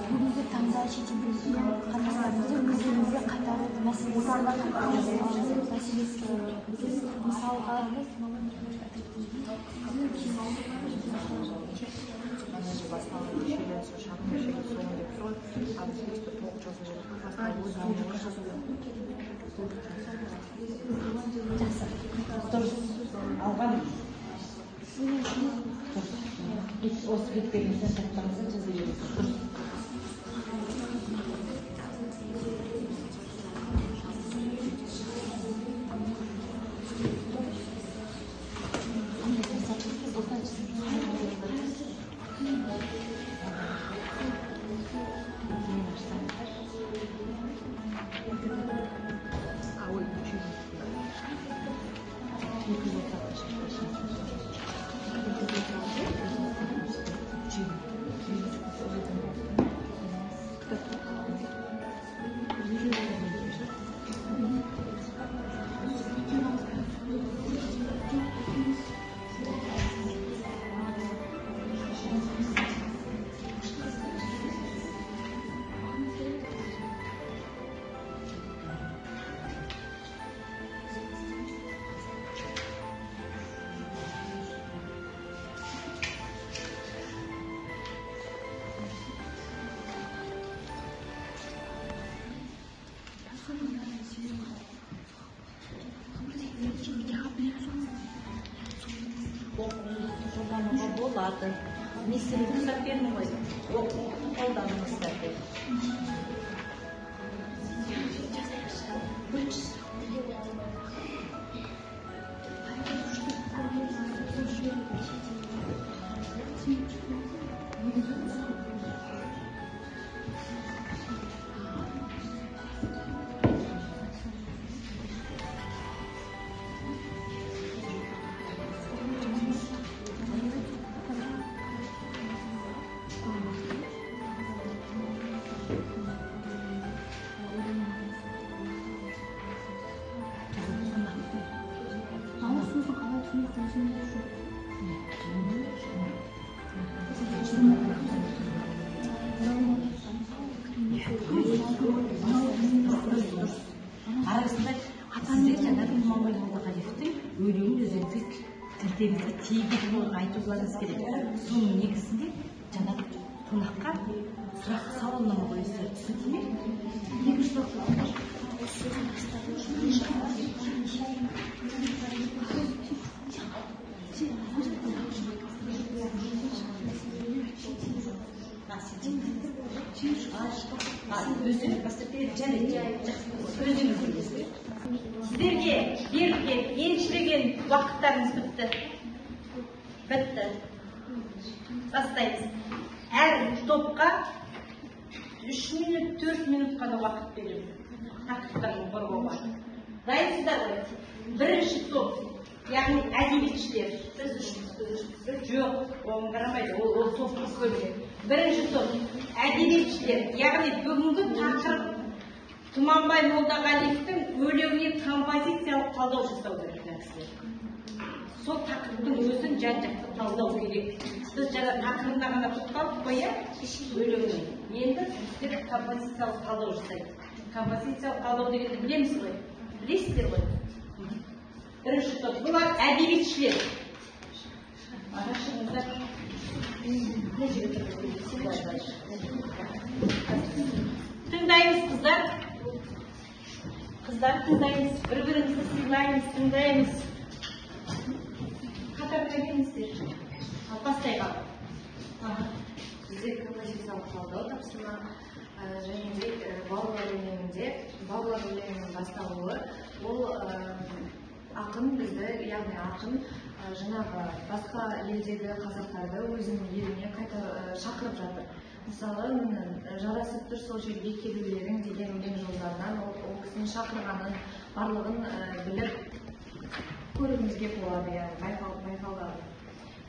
A: бүгінгі таңда шетелдегі қазақтарымызды өздерімізге қайтару мәселесі мысалға
D: алған осы беттеріңізден сақтаңыздар жаза қолдануға болады. Мен сізге рұқсат бердім ғой. Қолданыңыздар деп. Арасында сіздер жаңағы Иманбай Молдағалиевтің өлеңін өзіңізге тілдеріңізге тиегіз айтуларыңыз керек. Соның негізінде жаңағы қонаққа сұрақ сауалнама қойыңыздар. Түсінді ме? Екінші сұрақ.
B: Сіздерге берілген еншілеген уақыттарыңыз бітті. Бастаймыз. Әр топқа 3 минут, 4 минут қана уақыт берілді. Тақырыптарын қорғауға. Дайынсыздар ғой. Бірінші топ, яғни әдебиетшілер. Жоқ, оған қарамайды, ол топымыз бөлінген. Бірінші топ, әдебиетшілер, яғни бүгінгі тақырып Тұманбай Молдағалиевтің өлеңіне композициялық талдау жасау керек нәрселер. Сол тақырыптың өзін жан-жақты талдау керек. Біз жаңа тақырыбына ғана тоқталдық қой, өлеңнің. Енді сіздер композициялық талдау жасайды. Композициялық талдау дегенді білеміз ғой? Білесіздер ғой? Бірінші топ, бұлар әдебиетшілер. Арашыңыздар. Тыңдаймыз, қыздар. Қыздар тыңдаймыз, бір-бірімізді сыйлаймыз, тыңдаймыз. Қатарына келіңіздер. Бастай қалып.
J: Бізде композициялық талдау тапсырма және де балалар өлеңінің басталуы. Ол ақын бізді, яғни ақын жаңағы басқа елдегі қазақтарды өзінің еліне қайта шақырып жатыр. Мысалы, жарасып тұр сол жерге келулерің деген өлең жолдарынан ол кісінің шақырғанын барлығын біліп көруімізге болады, байқалады.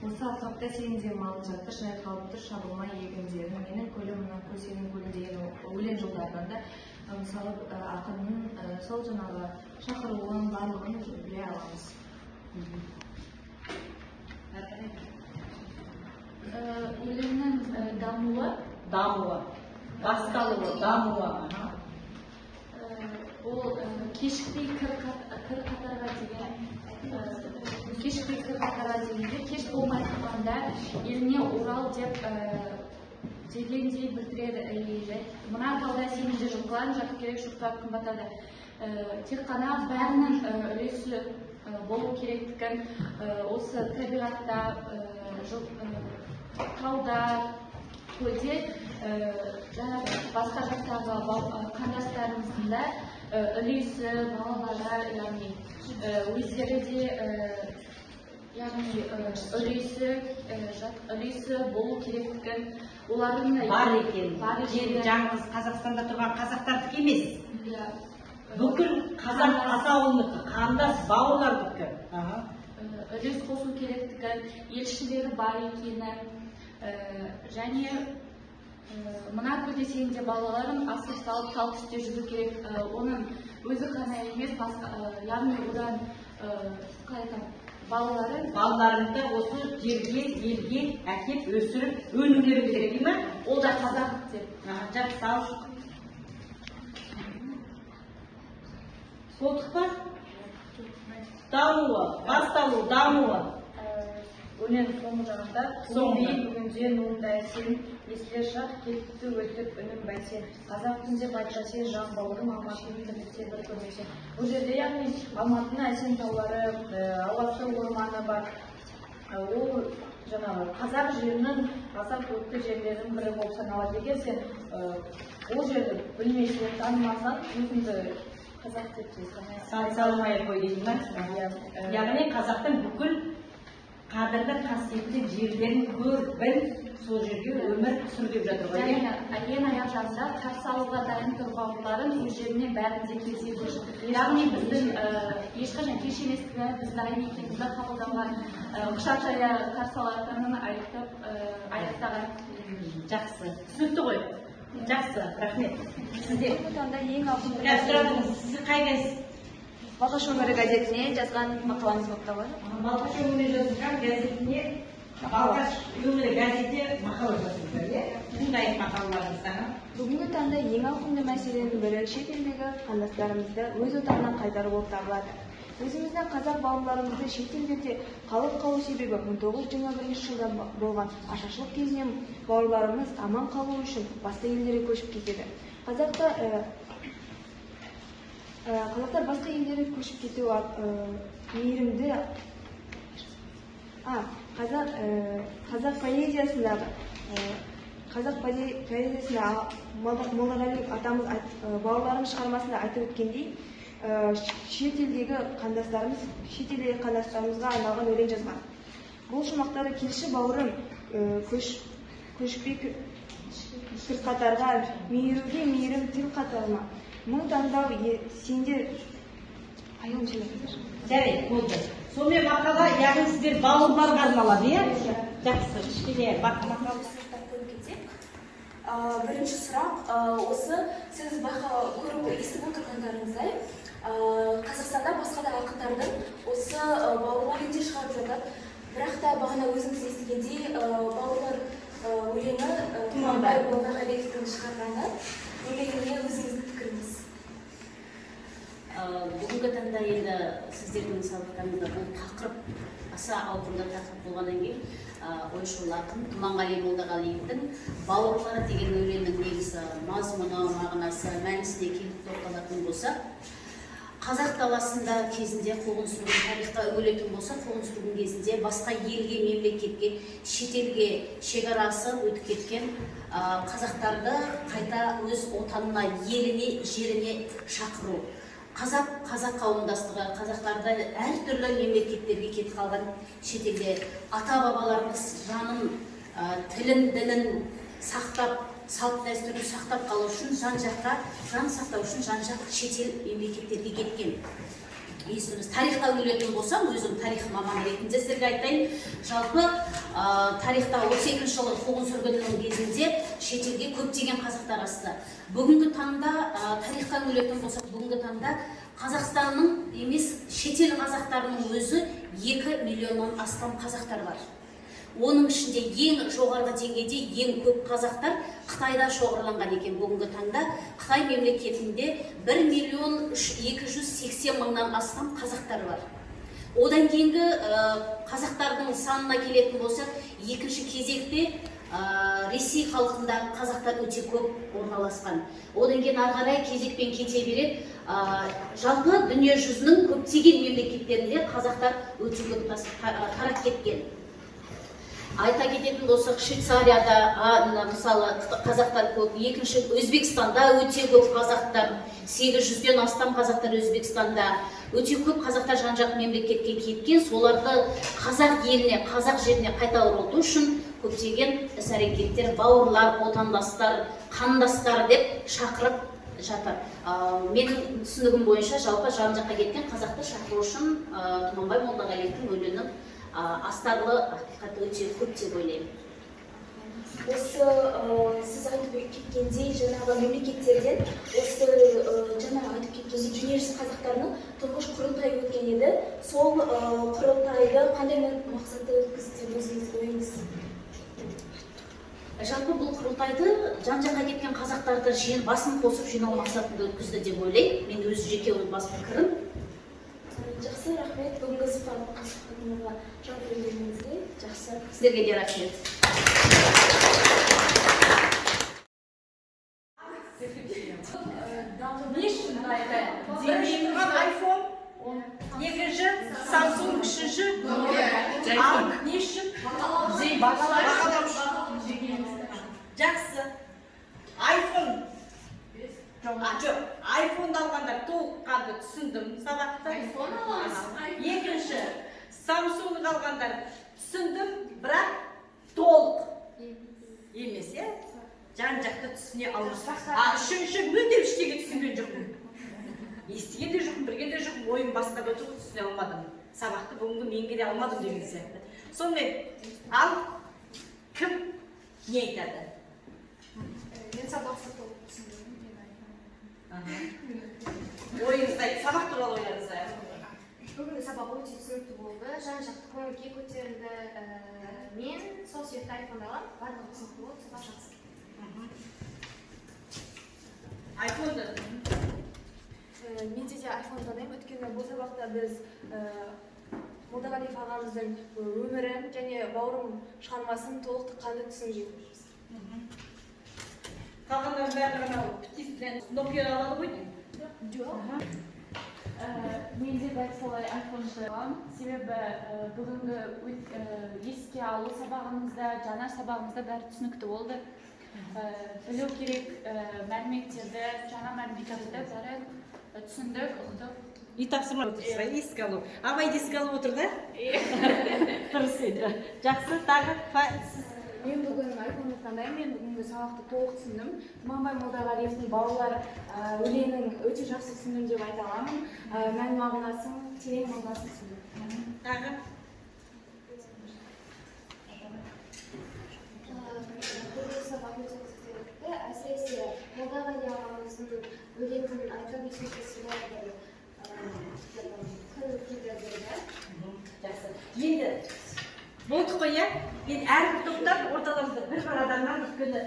J: Осы алқапта сенің де малың жатыр, жайқалып тұр шабылмай егіндерің, менің көлім мына көсенің көлі деген өлең жолдарынан да мысалы ақынның сол жаңағы шақыруын барлығын біле аламыз.
I: Өлеңнің дамуы,
B: басталуы, дамуы.
I: ол кешікпей кір қатарға дегенде кеш болмай тұрғанда еліне орал дегендей білдіреді. Мына талда сенің де жылқыларың жатып керек шұрқырап күн батады. Тек қана бәрінің үлесі болу керектігін осы табиғатта, тауда, көлде басқа жақтағы қандастарымыздың да үлесі, балалары, яғни өздері де үлесі болу керектігін олардың
B: бар екен. Жаңғыз Қазақстанда тұрған қазақтардікі емес. Бүкіл қазақ атауынікі, қандас бауырлардікі.
I: Үлес қосу керектігін, елшілері бар екені, және мына көлде сенің де балаларың асыр салып тал түсте жүру керек. Оның өзі ғана емес, яғни одан
B: балаларыңды осы жерге, елге әкеп өсіріп өнімдері керек, ме?
I: Ол да қазақ деп.
B: Жақсы, ал. Солдық па? Дамуы, басталу, дамуы.
E: Өлең соңғы жағында соңғы бүгінде нуындай сен есілер шақ кетті өтіп үнім бәйтен қазақ тілінде батша сен жан бауырым алматының тірлікте бір көрмесен. Бұл жерде яғни Алматының әсем таулары, алапты орманы бар. Ол жаңағы қазақ жерінің аса көпті жерлерінің бірі болып саналады. Егер сен ол жерді білмесең, танымасаң, өзіңді қазақ деп
B: саналмай қой дейсің ба? Яғни қазақтың бүкіл қадірлі қасиетті жерлерін көр, біл, сол жерге өмір сүр деп жатыр ғой.
I: Ең аяқ жағында қарсы алуға дайын тұр бауырларын өз жеріне бәрінде келсек жүр. Яғни біздің ешқашан кеш еместігі, біз дайын екенімізді қабылдауға құшақ жая қарсы алатынын аяқтаған.
B: Жақсы, түсінікті ғой. Жақсы, рахмет. Сізде? Сіз қайдасыз?
E: Балқаш өмірі газетіне жазған мақалаңыз болып табылады.
B: Балқаш өмірі жазған газетіне, Балқаш өмірі газеті мақала жазылды, иә? Қандай мақалаларыңыздағы?
E: Бүгінгі таңда ең ауқымды мәселенің бірі шет елдегі қандастарымызды өз отанына қайтару болып табылады. Өзіміздің қазақ бауырларымызды шет елдерде қалып қалу себебі 1921 жылда болған ашаршылық кезінен бауырларымыз аман қалу үшін басқа елдерге көшіп кетеді. Қазақтар басқа елдерге көшіп кету мейірімді қазақ поэзиясындағы Молдағали атамыз бауырларымыз шығармасында айтып өткендей, шет елдегі қандастарымызға айналған өлең жазған. Бұл шумақтары келші бауырым, көшпей кір қатарға, мейіруге мейірім тіл қатарыма. Мың таңдау сендер айылым сөйлесіңдер.
B: Жарайды, болды. Сонымен мақала, яғни сіздер бауырларға арналады, иә? Жақсы, кішкене мақала.
C: Бірінші сұрақ осы, сіз көріп естіп отырғандарыңыздай, Қазақстанда басқа да ақындардың осы бауырлар ретінде шығарып жатады. Бірақ та бағана өзіңіз естігендей бауырлар өлеңі Тұманбай Молдағалиевтің шығарғаны өлеңіне өзіңіздің пікіріңіз.
K: Бүгінгі таңда енді сіздердің салықтарыңызда бұл тақырып аса ауқымды тақырып болғаннан кейін ойшыл ақын Тұманғали Молдағалиевтің бауырлары деген өлеңнің негізі мазмұны, мағынасы, мәнісіне келіп тоқталатын болса, қазақ даласында кезінде қуғын сүргін тарихта үгілетін болса, қуғын сүргін кезінде басқа елге, мемлекетке, шетелге шекарасы өтіп кеткен қазақтарды қайта өз отанына, еліне, жеріне шақыру. Қазақ қауымдастығы, қазақтарды әртүрлі мемлекеттерге кетіп қалған шетелде ата-бабаларымыз жанын, тілін, дінін сақтап, салт дәстүрін сақтап қалу үшін жан сақтау үшін жан-жақ шетел мемлекеттерге кеткен. есіміз тарихқа үңілетін болсам, өзім тарих маманы ретінде сіздерге айтайын. Жалпы тарихта 32 жылы қуғын сүргіннің кезінде шетелге көптеген қазақтар асты. Бүгінгі таңда тарихқа үңілетін болсақ, бүгінгі таңда Қазақстанның емес шетел қазақтарының өзі 2 миллионнан астам қазақтар бар. Оның ішінде ең жоғарғы деңгейде ең көп қазақтар Қытайда шоғырланған екен. Бүгінгі таңда Қытай мемлекетінде 1.280.000-нан астам қазақтар бар. Одан кейінгі қазақтардың санына келетін болсақ, екінші кезекте Ресей халқында қазақтар өте көп орналасқан. Одан кейін ары қарай кезекпен кете береді. Жалпы дүние жүзінің көптеген мемлекеттерінде қазақтар өте көп тарап кеткен. Айта кететін болсақ, Швейцарияда мысалы қазақтар көп, екінші Өзбекстанда өте көп қазақтар, 800-ден астам қазақтар Өзбекстанда, өте көп қазақтар жан-жақ мемлекетке кеткен, соларды қазақ еліне, қазақ жеріне қайта оралту үшін көптеген іс-әрекеттер, бауырлар, отандастар, қандастар деп шақырып жатыр. Менің түсінігім бойынша жалпы жан-жаққа кеткен қазақты шақыру үшін Тұманбай Молдағалиевтің өлеңінің астарлы ақиқаты өте көп деп ойлаймын.
C: Осы сіз айтып кеткендей жаңағы мемлекеттерден осы жаңағы айтып кеткендей дүниежүзі қазақтарының тұңғыш құрылтайы өткен еді. Сол құрылтайды қандай мақсатта өткізді деп өзіңіз ойыңыз?
K: Жалпы бұл құрылтайды жан-жаққа кеткен қазақтарды басын қосып жинау мақсатында өткізді деп ойлаймын. Мен өз жеке бас пікірім.
C: Жақсы, рахмет. Бүгінгі сұхбатыңызға жауап бергеніңізге жақсы.
K: Сіздерге де рахмет.
D: Не үшін айтты? Бірінші iPhone, екінші Samsung, үшінші ал не үшін? Жақсы. iPhone жоқ, iPhone алғандар толыққанды түсіндім сабақты. Екінші Samsung алғандар түсіндім, бірақ толық емес, жан-жақты түсіне алмасақ. Үшінші мүлдем ештеңе түсінген жоқпын. Естіген де жоқпын, білген де жоқпын, ойым басқа да жоқ, түсіне алмадым. Сабақты бүгінгі меңгере алмадым деген сияқты. Сонымен, ал кім не айтады?
E: Мен сабақты толық түсіндім.
D: Ойыңызды айтып, сабақ туралы ойларыңызды.
F: Бүгінгі сабақ өте түсінікті болды, жан-жақты көңіл-күй көтерілді. Мен сол себепті айфондағам, барлығы түсінікті болды, сабақ жақсы.
D: Айфонды?
E: Менде де айфондадаймын, өйткені бұл сабақта біз Молдағалиев ағамыздың өмірін және бауырым шығармасын толықтыққанды түсінгенбіз.
D: Қалғандар бәрі ғана птиспен Nokia алады ғой деймін?
I: Жоқ. Мен де дәл солай айфонды аламын. Себебі бүгінгі еске алу сабағымызда, жаңа сабағымызда бәрі түсінікті болды. Білу керек мәліметтерді, жаңа мәліметтерді бәрі түсіндік, ұқтық.
D: Үй тапсырма отырсыз, еске алу. Абайды еске алып отыр да? Дұрыс еді. Жақсы, тағы сіз?
E: Мен бүгін айфонды таңдаймын, мен бүгінгі сабақты толық түсіндім. Тұманбай Молдағалиевтің балалар өлеңін өте жақсы түсіндім деп айта аламын. Мән мағынасын, терең мағынасын түсіндім.
D: Тағы?
F: Бүгінгі сабақ өте қызықты, әсіресе Молдағали ағамыздың өлеңін айта кеткісі
D: Жақсы. Енді болды қой, мен әрбір топтан орталарында бір адамнан өткені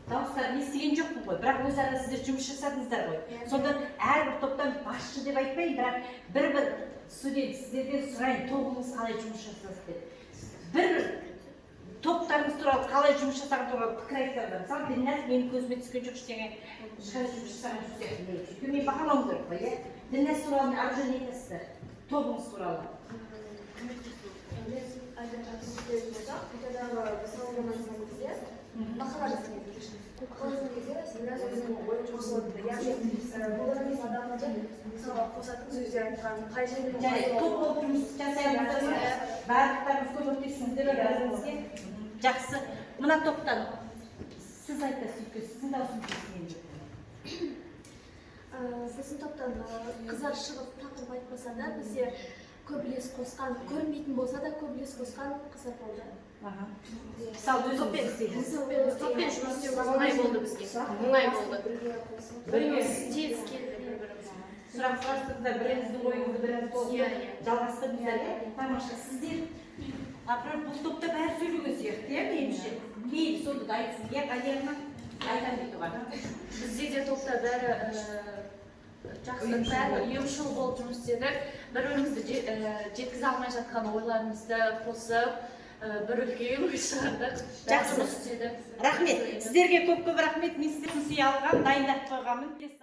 D: дауыстарын естіген жоқпын ғой, бірақ өзара сіздер жұмыс жасадыңыздар ғой. Сонда әрбір топтан басшы деп айтпайын, бірақ бір студент сіздерден сұрайын, тобыңыз қалай жұмыс жасасыз деп. Бір топтарыңыз туралы қалай жұмыс жасаған туралы пікір айтсаңыздар. Мысалы, Ділназ менің көзіме түскен жоқ ештеңе ешқандай жұмыс жасаған жоқ. Мен бағалауым керек қой, Ділназ туралы ары жөн айтасыздар, тобыңыз туралы.
F: махаббат кезде біраз өзінің ойын жақсы болды. Яғни Молдағалиев адамды мысалға қосатын сөздер айтқан, қай жерде
D: топ болып жұмыс жасаймыз, барлықтарыңыз көмектесіңіздер бәріңізге. Жақсы. Мына топтан сіз айтасыз, сіздің даусыңыз естіген жоқ.
L: біздің топтан қыздар шығып тақырып айтпаса да бізде көп үлес қосқан, көрінбейтін болса да көп үлес қосқан қыздар болды.
D: Мысалы
L: Топпен жұмыс істеу
J: оңай болды бізге. Оңай болды.
L: біріміз тез келді бір-бірімізге.
D: сұрақ сұрастырды, біріңіздің ойыңызды біріңіз жалғастырдыңыздар, иә? Тамаша, сіздер бұл топта бәрі сөйлеген сияқты, иә, меніңше? Мейлі, сонда да айтсын, иә, Галияна айтам дейді оған.
I: Бізде де топта бәрі жақсы, бәрі ұйымшыл болып жұмыс істедік. Бір-бірімізді жеткізе алмай жатқан ойларымызды қосып, бір үлкен ой шығардық.
D: Жақсы. Рахмет. Сіздерге көп-көп рахмет. Мен сіздерді сый алған, дайындап қойғанмын.